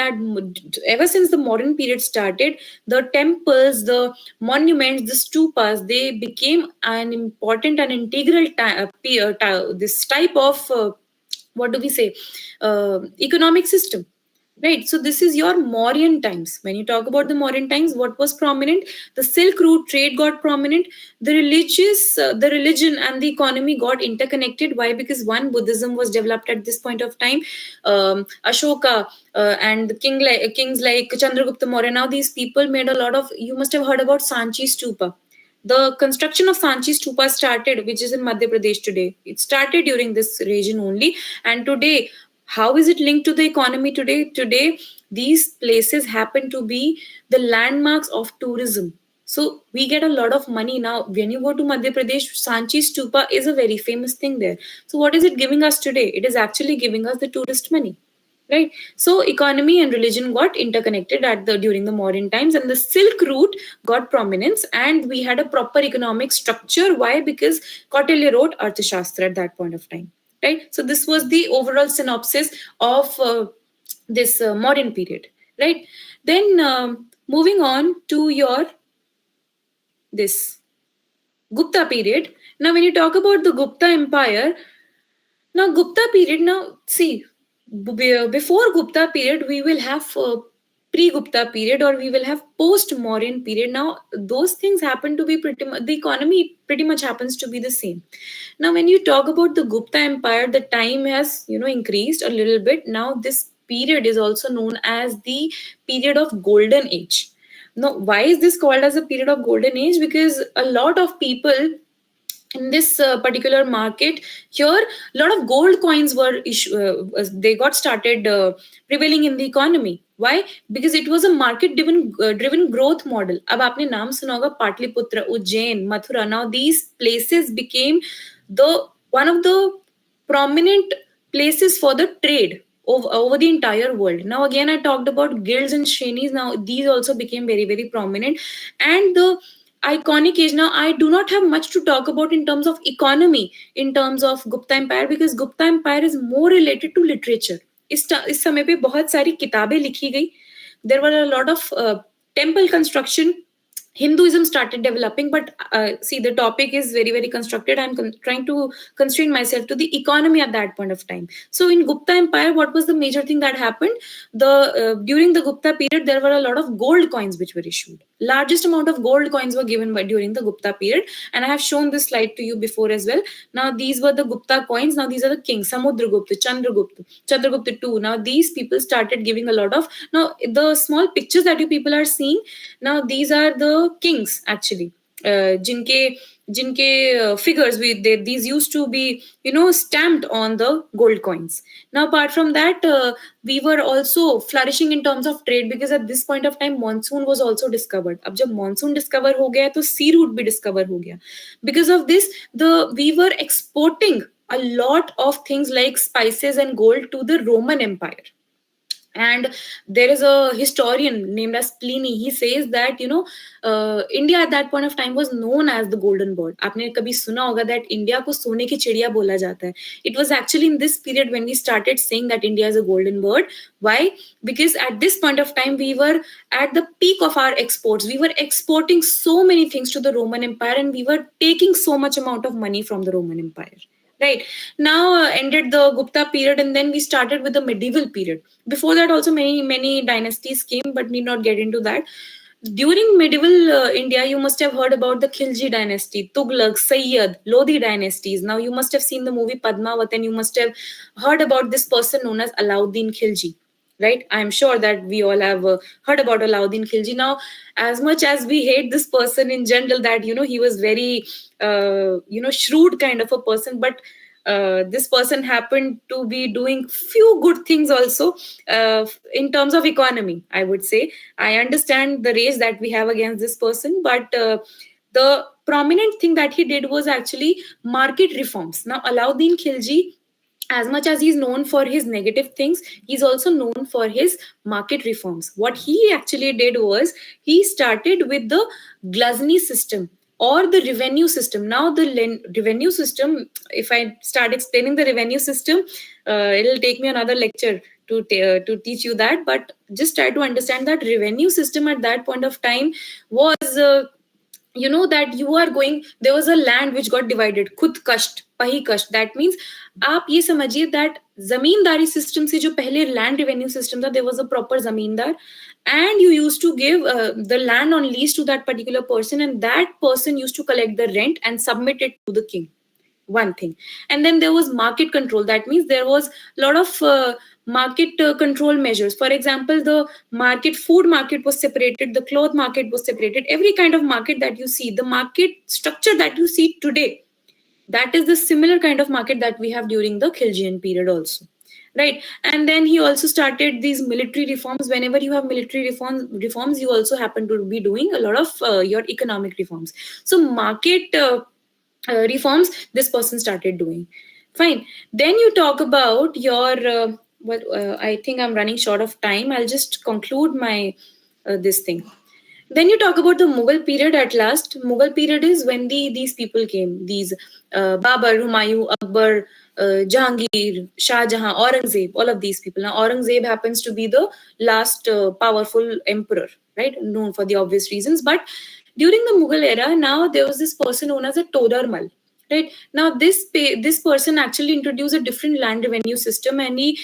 ever since the modern period started, the temples, the monuments, the stupas, they became an important and integral this type of what do we say, economic system, right? So this is your Mauryan times. When you talk about the Mauryan times, what was prominent? The Silk Route trade got prominent. The religion and the economy got interconnected. Why? Because one, Buddhism was developed at this point of time. Ashoka and the kings like Chandragupta Maurya, now these people made a lot of, you must have heard about Sanchi Stupa. The construction of Sanchi Stupa started, which is in Madhya Pradesh today. It started during this region only. And today, how is it linked to the economy today? Today, these places happen to be the landmarks of tourism. So we get a lot of money now. When you go to Madhya Pradesh, Sanchi Stupa is a very famous thing there. So what is it giving us today? It is actually giving us the tourist money, right? So economy and religion got interconnected during the modern times, and the Silk Route got prominence, and we had a proper economic structure. Why? Because Kautilya wrote Arthashastra at that point of time, right? So this was the overall synopsis of this modern period, right? Then moving on to your this Gupta period. Now when you talk about the Gupta empire, now Gupta period, now see, before Gupta period, we will have pre-Gupta period, or we will have post-Mauryan period. Now those things happen to be pretty much, the economy pretty much happens to be the same. Now when you talk about the Gupta empire, the time has, you know, increased a little bit. Now this period is also known as the period of golden age. Now why is this called as a period of golden age? Because a lot of people in this particular market here, a lot of gold coins were they got started prevailing in the economy. Why? Because it was a market driven growth model. अब आपने नाम सुना होगा Pataliputra, Ujjain, Mathura. Now these places became the one of the prominent places for the trade over the entire world. Now again, I talked about guilds and shrenis. Now these also became very, very prominent. And the iconic age, now I do not have much to talk about in terms of economy, in terms of Gupta empire, because Gupta empire is more related to literature. इस समय पे बहुत सारी किताबें लिखी गई. There were a lot of temple construction. Hinduism started developing, but see, the topic is very, very constructed. I'm trying to constrain myself to the economy at that point of time. So in Gupta Empire, what was the major thing that happened? During the Gupta period, there were a lot of gold coins which were issued. Largest amount of gold coins were given during the Gupta period, and I have shown this slide to you before as well. Now these were the Gupta coins. Now these are the kings: Samudragupta, Chandragupta II. Now these people started giving a lot of. Now the small pictures that you people are seeing, now these are the kings actually, jinke figures these used to be, you know, stamped on the gold coins. Now apart from that, we were also flourishing in terms of trade, because at this point of time monsoon was also discovered. अब जब monsoon discover हो गया तो sea route भी discover हो गया. Because of this, we were exporting a lot of things like spices and gold to the Roman Empire. And there is a historian named as Pliny. He says that India at that point of time was known as the golden bird. आपने कभी सुना होगा that India को सोने की चिड़िया बोला जाता है. It was actually in this period when we started saying that India is a golden bird. Why? Because at this point of time we were at the peak of our exports. We were exporting so many things to the Roman Empire, and we were taking so much amount of money from the Roman Empire. Right now ended the Gupta period, and then we started with the medieval period. Before that also many dynasties came, but need not get into that. During medieval India, you must have heard about the Khilji dynasty, Tughlaq, Sayyid, Lodi dynasties. Now you must have seen the movie Padmavat, and you must have heard about this person known as Alauddin Khilji. Right, I'm sure that we all have heard about Alauddin Khilji. Now, as much as we hate this person in general, that he was very shrewd kind of a person, but this person happened to be doing few good things also in terms of economy, I would say. I understand the rage that we have against this person, but the prominent thing that he did was actually market reforms. Now, Alauddin Khilji, as much as he's known for his negative things, he's also known for his market reforms. What he actually did was he started with the gluttony system or the revenue system. Now, the revenue system, if I start explaining the revenue system, it'll take me another lecture to teach you that. But just try to understand that revenue system at that point of time was that you are going, there was a land which got divided, khud kasht, pahi kasht. That means आप ये समझिए that zamindari system से जो पहले land revenue system था, there was a proper zamindar, and you used to give the land on lease to that particular person, and that person used to collect the rent and submit it to the king. One thing. And then there was market control. That means there was a lot of market control measures. For example, the food market was separated, the cloth market was separated. Every kind of market that you see, the market structure that you see today, that is the similar kind of market that we have during the Khiljian period also. Right. And then he also started these military reforms. Whenever you have military reforms, you also happen to be doing a lot of your economic reforms. So market reforms this person started doing. Fine. Then you talk about your I think I'm running short of time. I'll just conclude my this thing. Then you talk about the Mughal period. At last, Mughal period is when these people came, these Babar, Humayun, Akbar, Jahangir, Shah Jahan, Aurangzeb, all of these people. Now Aurangzeb happens to be the last powerful emperor, right, known for the obvious reasons. But during the Mughal era, now there was this person known as a Todarmal. Right now, this person actually introduced a different land revenue system, and he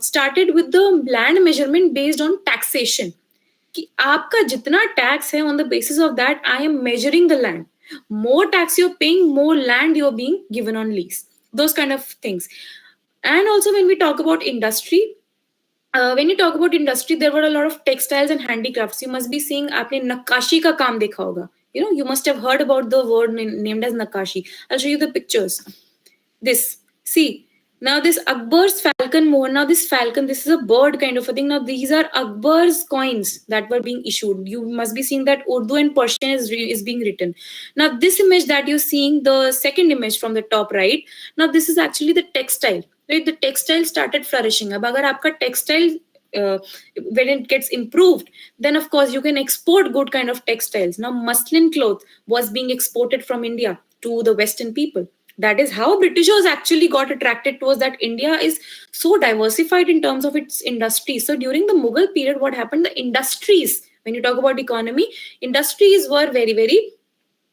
started with the land measurement based on taxation. कि आपका जितना tax है, on the basis of that I am measuring the land. More tax you're paying, more land you're being given on lease. Those kind of things. And also when we talk about industry, there were a lot of textiles and handicrafts. You must be seeing, आपने नक्काशी का काम देखा होगा. You must have heard about the word named as nakashi. I'll show you the pictures. This, see, now this Akbar's falcon more. Now this falcon, this is a bird kind of a thing. Now these are Akbar's coins that were being issued. You must be seeing that Urdu and Persian is being written. Now this image that you're seeing, the second image from the top right, now this is actually the textile. Right, the textile started flourishing. अब अगर आपका textile when it gets improved, then of course you can export good kind of textiles. Now muslin cloth was being exported from India to the Western people. That is how Britishers actually got attracted towards that India is so diversified in terms of its industry. So during the Mughal period, what happened? The industries, when you talk about economy, industries were very, very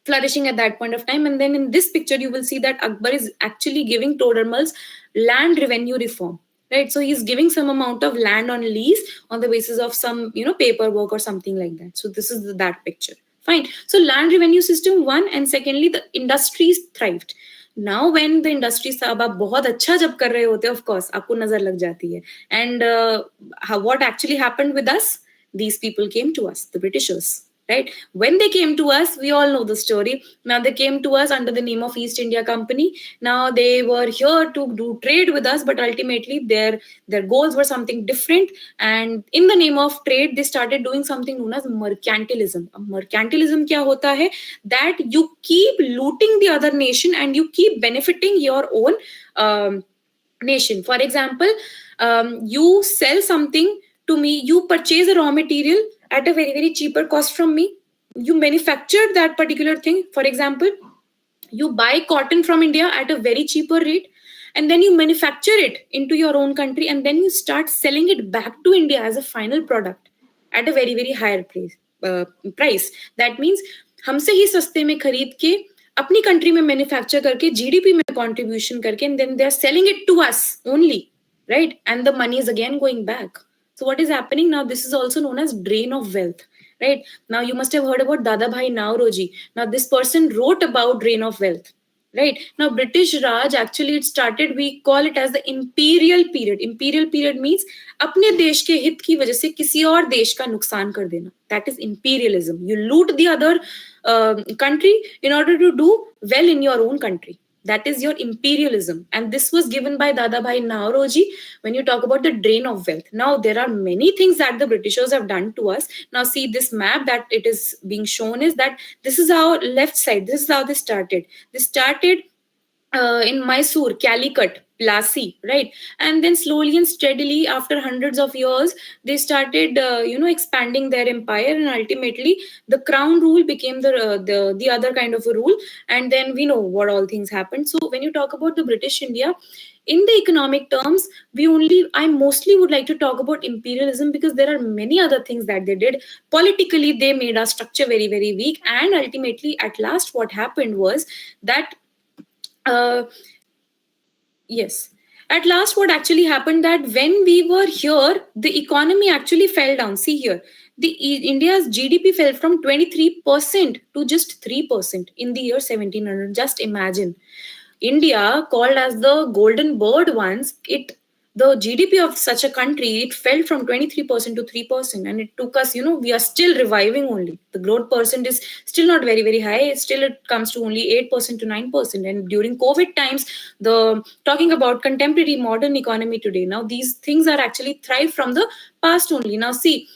flourishing at that point of time. And then in this picture, you will see that Akbar is actually giving Todarmal's land revenue reform. Right, so he's giving some amount of land on lease on the basis of some paperwork or something like that. So this is that picture. Fine. So land revenue system one, and secondly the industries thrived. Now when the industries साहब आप बहुत अच्छा जब कर रहे होते, of course आपको नजर लग जाती है. And what actually happened with us? These people came to us, the Britishers. Right, when they came to us, we all know the story. Now they came to us under the name of East India Company. Now they were here to do trade with us, but ultimately their goals were something different, and in the name of trade they started doing something known as mercantilism. Mercantilism क्या होता है? That you keep looting the other nation and you keep benefiting your own nation. For example, You sell something to me, you purchase a raw material at a very, very cheaper cost from me. You manufacture that particular thing. For example, you buy cotton from India at a very cheaper rate, and then you manufacture it into your own country, and then you start selling it back to India as a final product at a very, very higher price. That means हमसे ही सस्ते में खरीद के अपनी country में manufacture करके GDP में contribution करके, and then they are selling it to us only, right? And the money is again going back. So what is happening now? This is also known as drain of wealth, right? Now you must have heard about Dada Bhai Nauroji. Now this person wrote about drain of wealth, right? Now British Raj, actually it started, we call it as the imperial period. Imperial period means अपने देश के हित की वजह से किसी और देश का नुकसान कर देना. That is imperialism. You loot the other country in order to do well in your own country. That is your imperialism. And this was given by Dada Bhai Nauroji when you talk about the drain of wealth. Now, there are many things that the Britishers have done to us. Now, see this map that it is being shown is that this is our left side. This is how this started. This started in Mysore, Calicut, Plassey, right? And then slowly and steadily, after hundreds of years, they started, expanding their empire, and ultimately, the crown rule became the other kind of a rule. And then we know what all things happened. So when you talk about the British India, in the economic terms, I mostly would like to talk about imperialism, because there are many other things that they did. Politically, they made our structure very, very weak, and ultimately, at last, what happened was that. Yes. At last, what actually happened that when we were here, the economy actually fell down. See here, India's GDP fell from 23% to just 3% in the year 1700. Just imagine. India, called as the golden bird once, the GDP of such a country, it fell from 23% to 3%, and it took us, we are still reviving only. The growth percent is still not very, very high. Still, it comes to only 8% to 9%. And during COVID times, talking about contemporary modern economy today, now these things are actually thrive from the past only. Now see,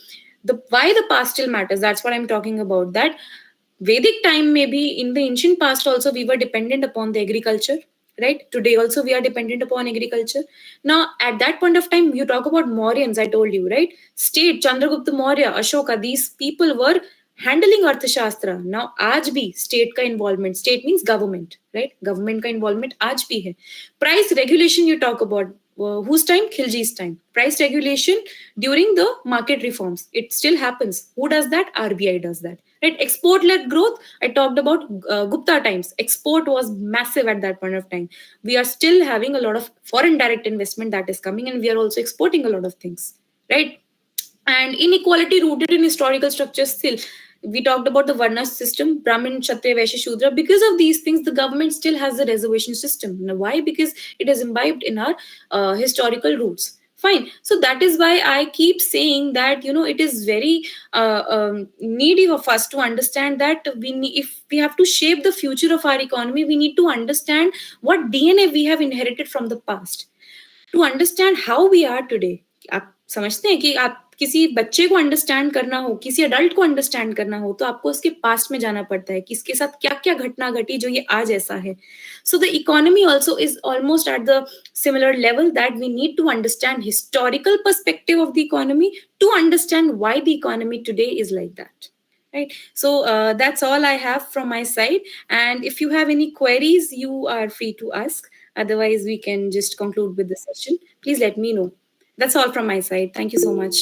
why the past still matters. That's what I'm talking about. That Vedic time, maybe in the ancient past also, we were dependent upon the agriculture, right? Today also we are dependent upon agriculture. Now, at that point of time, you talk about Mauryans, I told you, right? State, Chandragupta Maurya, Ashoka, these people were handling Arthashastra. Now, aaj bhi state ka involvement. State means government, right? Government ka involvement aaj bhi hai. Price regulation you talk about. Whose time? Khilji's time. Price regulation during the market reforms. It still happens. Who does that? RBI does that. Right? Export-led growth, I talked about Gupta times. Export was massive at that point of time. We are still having a lot of foreign direct investment that is coming, and we are also exporting a lot of things, right? And inequality rooted in historical structures still. We talked about the Varna system, Brahmin, Kshatriya, Vaishya, Shudra. Because of these things, the government still has a reservation system. Now, why? Because it is imbibed in our historical roots. Fine. So that is why I keep saying that, it is very needy of us to understand that if we have to shape the future of our economy, we need to understand what DNA we have inherited from the past. To understand how we are today. आप समझते हैं कि आप किसी बच्चे को understand करना हो, किसी अडल्ट को अंडरस्टैंड करना हो, तो आपको उसके पास्ट में जाना पड़ता है कि इसके साथ क्या क्या घटना घटी जो ये आज ऐसा है. So the economy also is almost at the similar level, that we need to understand historical perspective of the economy to understand why the economy today is like that. Right. So that's all I have from my side. And if you have any queries, you are free to ask. Otherwise, we can just conclude with the session. Please let me know. That's all from my side. Thank you so much.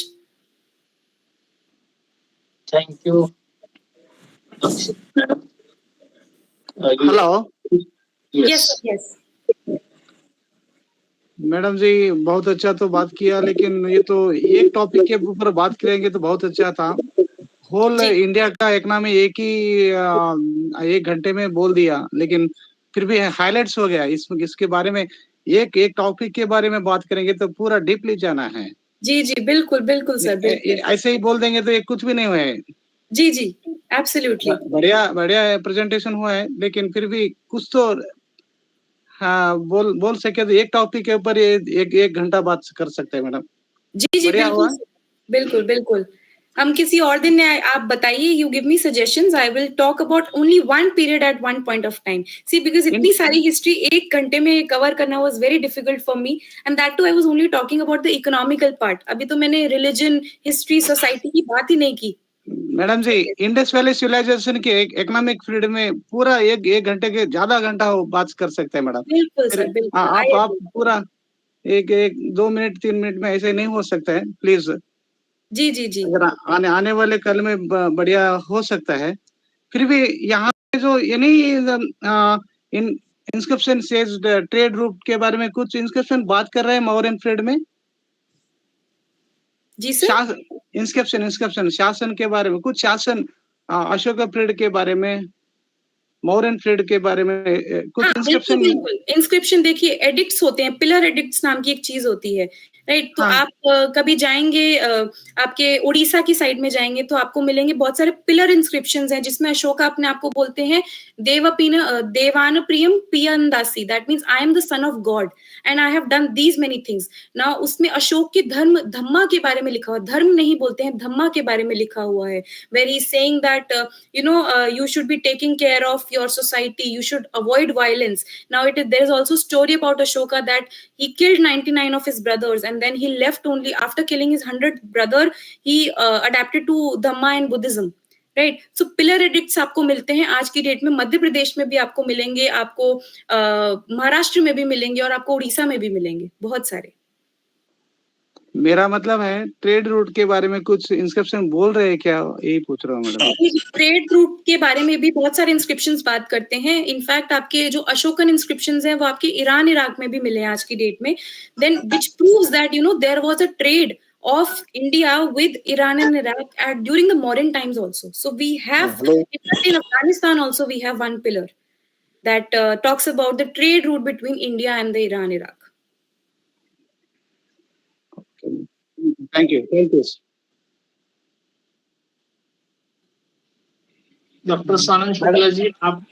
Thank you, Akshita, madam. Hello Yes. Yes. Madam ji, बहुत अच्छा तो बात किया, लेकिन ये तो एक topic के ऊपर बात करेंगे तो बहुत अच्छा था. होल इंडिया का इकोनॉमी एक घंटे में बोल दिया, लेकिन फिर भी हाइलाइट्स हो गया. इसके बारे में एक टॉपिक के बारे में बात करेंगे तो पूरा डीपली जाना है. जी जी, बिल्कुल बिल्कुल सर, बिल्कुल. ऐसे ही बोल देंगे तो ये कुछ भी नहीं हुआ है. जी जी, एब्सोल्युटली. बढ़िया प्रेजेंटेशन हुआ है, लेकिन फिर भी कुछ तो हाँ बोल सके तो एक टॉपिक के ऊपर एक घंटा बात कर सकते हैं मैडम. जी जी, बिल्कुल बिल्कुल बिल्कुल. हम किसी और दिन आप बताइए, you give me suggestions, I will talk about only one period at one point of time. See, because इतनी सारी history एक घंटे में cover करना was very difficult for me, and that too I was only talking about the economical part. अभी तो मैंने religion, history, society की बात ही नहीं की. मैडम जी, इंडस वैली सिविलाइजेशन के इकोनॉमिक फील्ड में पूरा एक घंटे के ज्यादा घंटा बात कर सकते हैं मैडम. बिल्कुल सर, बिल्कुल. आप पूरा एक 2 मिनट 3 मिनट में ऐसे नहीं हो सकता है, प्लीज. जी जी जी. अगर आने वाले कल में बढ़िया हो सकता है. फिर भी यहाँ पे जो इन इंस्क्रिप्शन सेज ट्रेड रूट के बारे में कुछ इंस्क्रिप्शन बात कर रहे हैं मौर्यन पीरियड में. जी सर. इंस्क्रिप्शन शासन के बारे में कुछ शासन अशोक पीरियड के बारे में, मौर्यन पीरियड के बारे में कुछ इंस्क्रिप्शन. बिल्कुल. इंस्क्रिप्शन देखिए, एडिक्ट्स होते हैं, पिलर एडिक्ट्स नाम की एक चीज होती है, राइट. तो आप कभी जाएंगे, आपके उड़ीसा की साइड में जाएंगे तो आपको मिलेंगे बहुत सारे पिलर इंस्क्रिप्शंस हैं, जिसमें अशोक अपने आप को बोलते हैं Devanam Priyam Piyadasi, that means I am the son of God and I have done these many things. ना उसमें अशोक के धम्मा के बारे में लिखा हुआ, धर्म नहीं बोलते हैं, धम्मा के बारे में लिखा हुआ है, where he saying that you should be taking care of your society, you should avoid violence. Now there is also story about Ashoka that he killed 99 of his brothers, and then he left only after killing his 100th brother. He adapted to Dhamma and Buddhism, right? So pillar edicts आपको मिलते हैं आज की date में. मध्य प्रदेश में भी आपको मिलेंगे, आपको महाराष्ट्र में भी मिलेंगे, और आपको उड़ीसा में भी मिलेंगे, बहुत सारे. मेरा मतलब है ट्रेड रूट के बारे में कुछ इंस्क्रिप्शन बोल रहे हैं क्या, यही पूछ रहा हूँ मैडम. ट्रेड रूट के बारे में भी बहुत सारे इंस्क्रिप्शंस बात करते हैं. इनफैक्ट आपके जो अशोकन इंस्क्रिप्शंस हैं वो आपके ईरान इराक में भी मिले हैं आज की डेट में. Then which proves that there was a trade of India with Iran and Iraq during the modern times also. So we have in Afghanistan also we have one pillar that talks about the trade route between India and the Iran Iraq. Thank you. Dr. Sanand Shukla ji, आप.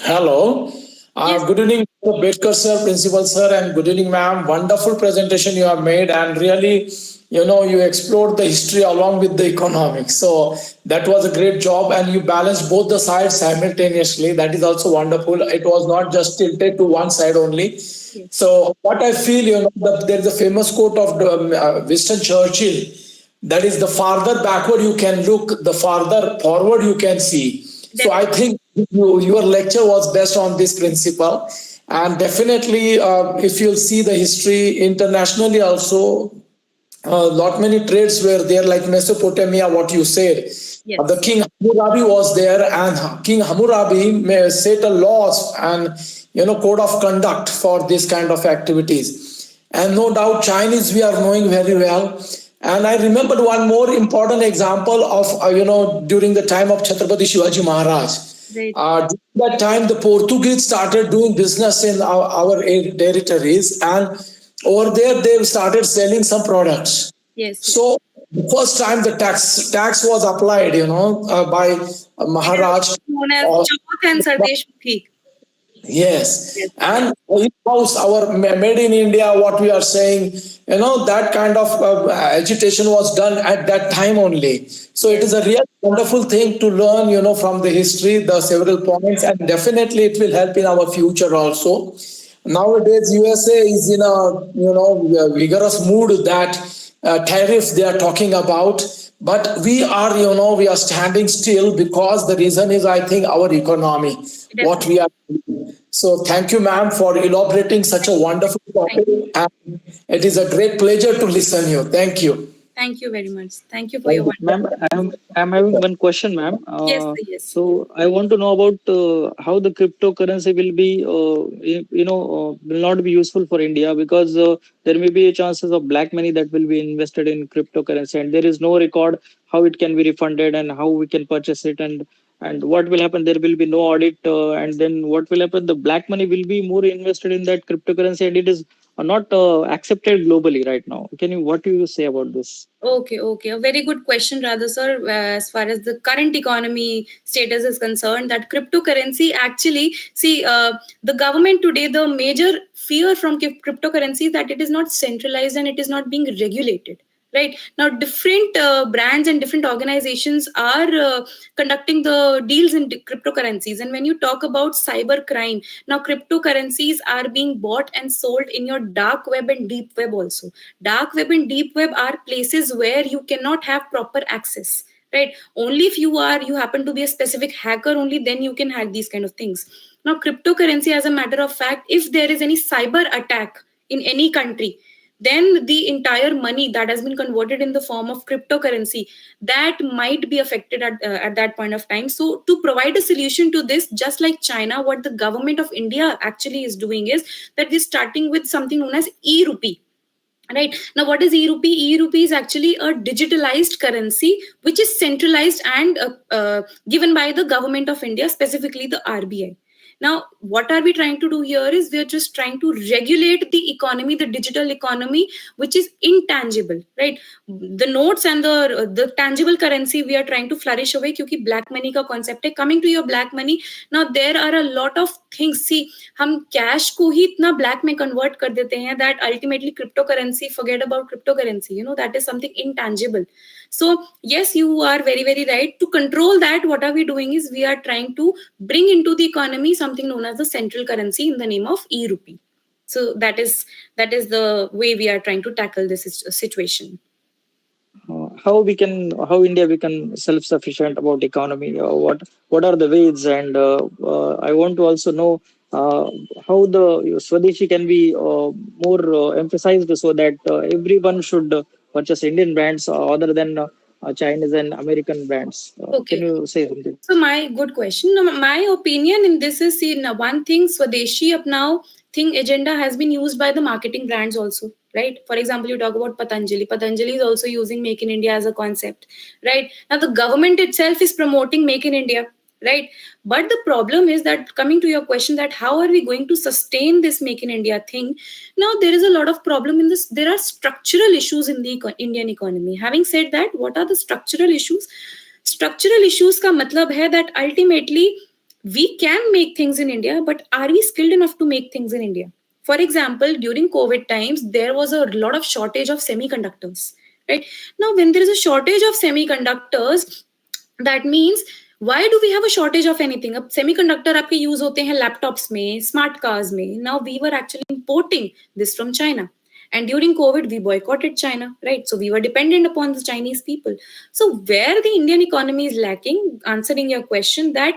Hello. Good evening, BETKAR sir, principal sir, and good evening, ma'am. Wonderful presentation you have made, and really, you explored the history along with the economics. So that was a great job, and you balanced both the sides simultaneously. That is also wonderful. It was not just tilted to one side only. Yes. So what I feel, there is a famous quote of Winston Churchill. That is, the farther backward you can look, the farther forward you can see. So I think your lecture was based on this principle, and definitely if you'll see the history internationally also, lot many trades were there, like Mesopotamia, what you said. Yes. The King Hammurabi was there, and King Hammurabi set a laws and code of conduct for this kind of activities. And no doubt Chinese we are knowing very well. And I remembered one more important example of, during the time of Chhatrapati Shivaji Maharaj. Right. During that time, the Portuguese started doing business in our territories, and over there they started selling some products. Yes. So the first time the tax was applied, by Maharaj. Known as Chauth and Sardesh Mukhi. Yes. And in-house, our made in India, what we are saying, that kind of agitation was done at that time only. So it is a real wonderful thing to learn, from the history, the several points, and definitely it will help in our future also. Nowadays, USA is in a, vigorous mood that tariff they are talking about. But we are, we are standing still because the reason is, I think, our economy, what we are doing. So thank you, ma'am, for elaborating such a wonderful topic. And it is a great pleasure to listen to you. Thank you. Thank you very much. Thank you for your ma'am. I'm having one question, ma'am. Yes. So I want to know about how the cryptocurrency will be, will not be useful for India, because there may be chances of black money that will be invested in cryptocurrency, and there is no record how it can be refunded and how we can purchase it, and what will happen. There will be no audit, and then what will happen? The black money will be more invested in that cryptocurrency, and it is not accepted globally right now. What do you say about this? Okay. A very good question, rather, sir. As far as the current economy status is concerned, that cryptocurrency actually, see, the government today, the major fear from cryptocurrency is that it is not centralized and it is not being regulated. Right now, different brands and different organizations are conducting the deals in cryptocurrencies. And when you talk about cyber crime, now cryptocurrencies are being bought and sold in your dark web and deep web also. Dark web and deep web are places where you cannot have proper access. Right? Only if you happen to be a specific hacker, only then you can hack these kind of things. Now, cryptocurrency, as a matter of fact, if there is any cyber attack in any country, then the entire money that has been converted in the form of cryptocurrency, that might be affected at that point of time. So to provide a solution to this, just like China, what the government of India actually is doing is that we're starting with something known as e-rupee. Right now, what is e-rupee? E-rupee is actually a digitalized currency which is centralized and given by the government of India, specifically the RBI. Now, what are we trying to do here is we are just trying to regulate the economy, the digital economy, which is intangible, right? The notes and the tangible currency we are trying to flourish away, क्योंकि black money का concept है. Coming to your black money, now there are a lot of things. See, हम cash को ही इतना black में convert कर देते हैं that ultimately cryptocurrency, forget about cryptocurrency. That is something intangible. So yes, you are very, very right. To control that, what are we doing is we are trying to bring into the economy something known as the central currency in the name of e-rupee. So that is the way we are trying to tackle this situation. How India become self-sufficient about economy? What are the ways? And I want to also know how the Swadeshi can be more emphasized so that everyone should purchase Indian brands other than Chinese and American brands. Okay. Can you say something? So my good question. Now, my opinion in this is, see, one thing, Swadeshi up now thing agenda has been used by the marketing brands also, right? For example, you talk about Patanjali. Patanjali is also using Make in India as a concept, right? Now the government itself is promoting Make in India, right? But the problem is that, coming to your question, that how are we going to sustain this Make in India thing? Now there is a lot of problem in this. There are structural issues in the Indian economy. Having said that, what are the structural issues? Structural issues का मतलब है that ultimately we can make things in India, but are we skilled enough to make things in India? For example, during COVID times, there was a lot of shortage of semiconductors, right? Now, when there is a shortage of semiconductors, that means, why do we have a shortage of anything? अब semiconductor आपके use होते हैं laptops में, smart cars में. Now we were actually importing this from China. And during COVID, we boycotted China, right? So we were dependent upon the Chinese people. So where the Indian economy is lacking, answering your question, that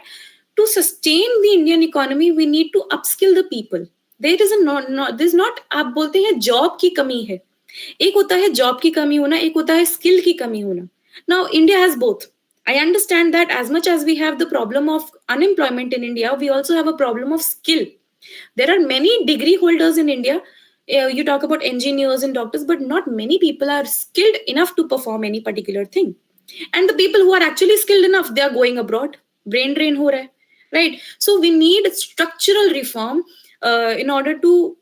to sustain the Indian economy, we need to upskill the people. There is there's not, आप बोलते हैं job की कमी है. एक होता है job की कमी होना, एक होता है skill की कमी होना. Now India has both. I understand that as much as we have the problem of unemployment in India, we also have a problem of skill. There are many degree holders in India. You talk about engineers and doctors, but not many people are skilled enough to perform any particular thing. And the people who are actually skilled enough, they are going abroad. Brain drain ho raha hai, right? So we need structural reform in order to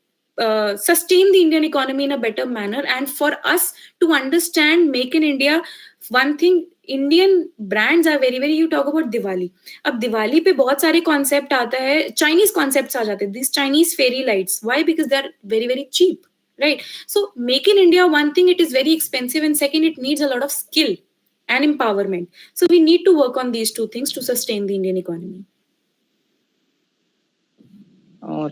sustain the Indian economy in a better manner. And for us to understand Make in India, one thing, Indian brands are very, very, you talk about Diwali. अब दिवाली पे बहुत सारे concept आता है, Chinese concepts आ जाते हैं, these Chinese fairy lights. Why? Because they are very, very cheap, right? So Make in India, one thing, it is very expensive, and second, it needs a lot of skill and empowerment. So we need to work on these two things to sustain the Indian economy.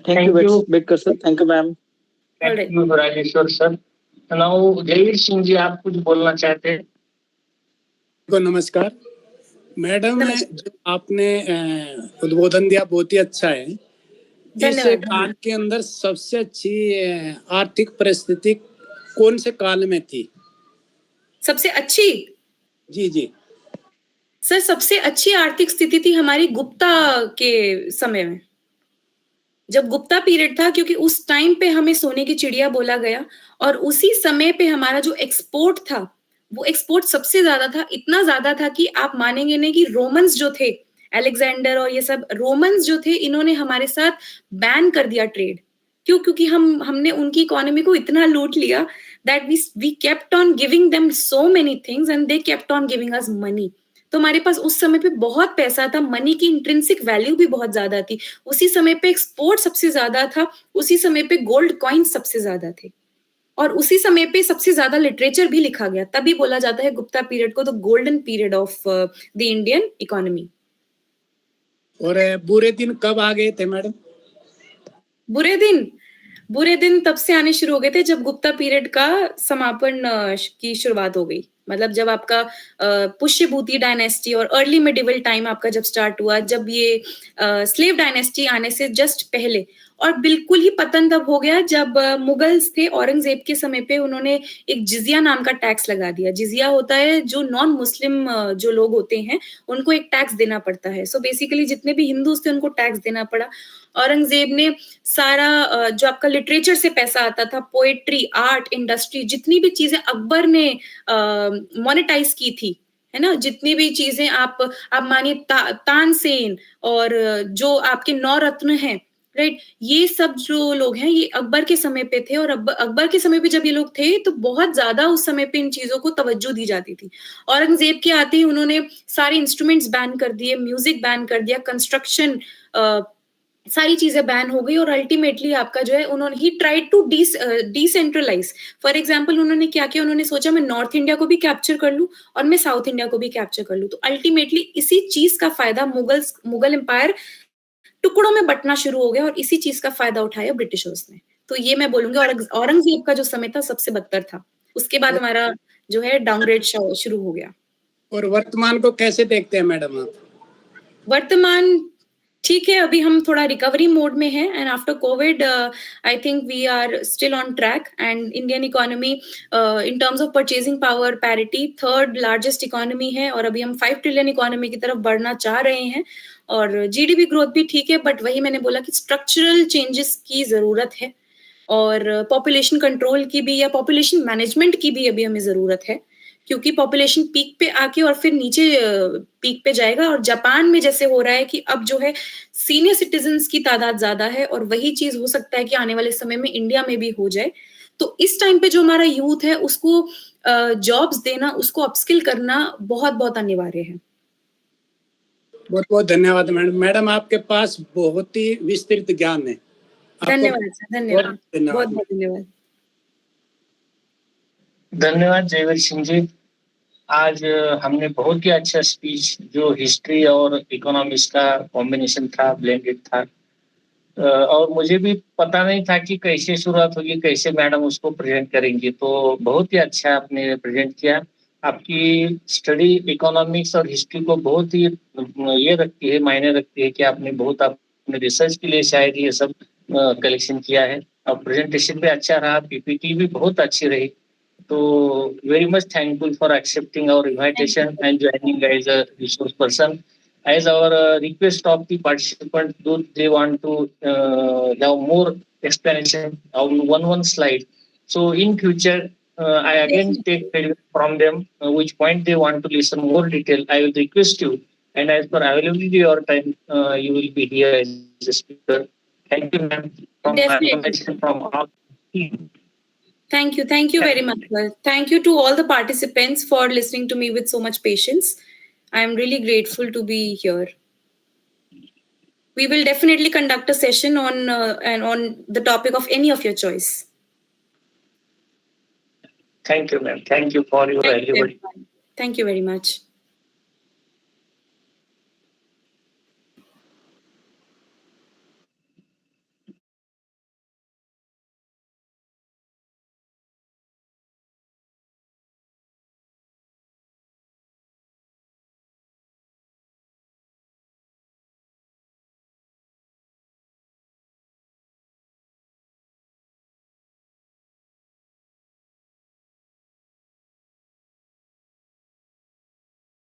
Thank you, BETKAR sir. Thank you, ma'am. Thank you, Rajeshwar sir. Now, Veer Singh जी, आप कुछ बोलना चाहते हैं? को नमस्कार madam, जो आपने उद्बोधन दिया बहुत ही अच्छा है। इस काल के अंदर सबसे अच्छी आर्थिक परिस्थिति कौन से काल में थी? सबसे अच्छी? जी सर, सबसे अच्छी आर्थिक स्थिति थी हमारी गुप्ता के समय में, जब गुप्ता पीरियड था, क्योंकि उस टाइम पे हमें सोने की चिड़िया बोला गया, और उसी समय पे हमारा जो एक्सपोर्ट था, वो एक्सपोर्ट सबसे ज्यादा था। इतना ज्यादा था कि आप मानेंगे नहीं कि रोमन्स जो थे, अलेक्जेंडर और ये सब रोमन्स जो थे, इन्होंने हमारे साथ बैन कर दिया ट्रेड, क्यों? क्योंकि हमने उनकी इकोनॉमी को इतना लूट लिया that we kept on giving them so many things and they kept on giving us money. तो हमारे पास उस समय पे बहुत पैसा था, मनी की इंट्रिंसिक वैल्यू भी बहुत ज्यादा थी, उसी समय पे एक्सपोर्ट सबसे ज्यादा था, उसी समय पे गोल्ड कॉइन सबसे ज्यादा थे, और उसी समय पे सबसे ज्यादा लिटरेचर भी लिखा गया। तभी बोला जाता है गुप्ता पीरियड को the golden period of the Indian economy. और बुरे दिन कब आ गए थे मैडम? बुरे दिन तब से आने शुरू हो गए थे जब गुप्ता पीरियड का समापन की शुरुआत हो गई। मतलब जब आपका पुष्यभूति डायनेस्टी और अर्ली मिडिवल टाइम आपका जब स्टार्ट हुआ, जब ये स्लेव डायनेस्टी आने से जस्ट पहले, और बिल्कुल ही पतन तब हो गया जब मुगल्स थे, औरंगजेब के समय पे उन्होंने एक जिजिया नाम का टैक्स लगा दिया। जिजिया होता है जो नॉन मुस्लिम जो लोग होते हैं उनको एक टैक्स देना पड़ता है। सो बेसिकली जितने भी हिंदूज थे उनको टैक्स देना पड़ा। औरंगजेब ने सारा जो आपका लिटरेचर से पैसा आता था, पोएट्री, आर्ट, इंडस्ट्री, जितनी भी चीजें अकबर ने मोनेटाइज की थी, है ना, जितनी भी चीजें आप मानिए तानसेन और जो आपके नौरत्न हैं, राइट, ये सब जो लोग हैं ये अकबर के समय पे थे, और अकबर के समय पे जब ये लोग थे तो बहुत ज्यादा उस समय पे इन चीजों को तवज्जो दी जाती थी। औरंगजेब के आते ही उन्होंने सारे इंस्ट्रूमेंट्स बैन कर दिए, म्यूजिक बैन कर दिया, कंस्ट्रक्शन, सारी चीजें बैन हो गई, और अल्टीमेटली आपका जो है उन्होंने ही tried to decentralize. For example उन्होंने क्या किया, उन्होंने सोचा मैं नॉर्थ इंडिया को भी कैप्चर कर लूं और मैं साउथ इंडिया को भी कैप्चर कर लूं। तो अल्टीमेटली इसी चीज का फायदा मुगल एम्पायर टुकड़ों में बंटना शुरू हो गया, और इसी चीज का फायदा उठाया ब्रिटिशर्स ने। तो ये मैं बोलूंगी, और औरंगजेब का जो समय था सबसे बदतर था, उसके बाद हमारा जो है डाउनग्रेड शुरू हो गया। और वर्तमान को कैसे देखते हैं मैडम आप? वर्तमान ठीक है, अभी हम थोड़ा रिकवरी मोड में हैं, and after Covid I think we are still on track, and Indian economy in terms of purchasing power parity third largest economy है, और अभी हम 5 ट्रिलियन इकोनॉमी की तरफ बढ़ना चाह रहे हैं, और जीडीपी ग्रोथ भी ठीक है, बट वही मैंने बोला कि स्ट्रक्चरल चेंजेस की जरूरत है, और पॉपुलेशन कंट्रोल की भी या पॉपुलेशन मैनेजमेंट की भी अभी हमें जरूरत है, क्योंकि पॉपुलेशन पीक पे आके और फिर नीचे पीक पे जाएगा। और जापान में जैसे हो रहा है कि अब जो है सीनियर सिटीजन्स की तादाद ज्यादा है, और वही चीज हो सकता है कि आने वाले समय में इंडिया में भी हो जाए। तो इस टाइम पे जो हमारा यूथ है उसको जॉब्स देना, उसको अपस्किल करना बहुत बहुत अनिवार्य है। बहुत बहुत धन्यवाद मैडम। मैडम आपके पास बहुत ही विस्तृत ज्ञान है। धन्यवाद सर, धन्यवाद, बहुत बहुत धन्यवाद। धन्यवाद जयवीर सिंह जी। आज हमने बहुत ही अच्छा स्पीच, जो हिस्ट्री और इकोनॉमिक्स का कॉम्बिनेशन था, ब्लेंडेड था, और मुझे भी पता नहीं था कि कैसे शुरुआत होगी, कैसे मैडम उसको प्रेजेंट करेंगे। तो बहुत ही अच्छा आपने प्रेजेंट किया। आपकी स्टडी इकोनॉमिक्स और हिस्ट्री को बहुत ही ये रखती है, मायने रखती है कि आपने बहुत अपने रिसर्च के लिए शायद ये सब कलेक्शन किया है, और प्रेजेंटेशन भी अच्छा रहा, पीपीटी भी बहुत अच्छी रही। तो very much thankful for accepting our invitation and joining as a resource person. As our request of the participants, do they want to have more explanation on one slide. So in future, I again take feedback from them, which point they want to listen more detail. I will request you, and as per availability your time, you will be here as a speaker. Thank you, ma'am. From our team. Thank you very much, sir. Thank you to all the participants for listening to me with so much patience. I am really grateful to be here. We will definitely conduct a session on the topic of any of your choice. Thank you, ma'am. Thank you for your valuable. Thank you very much.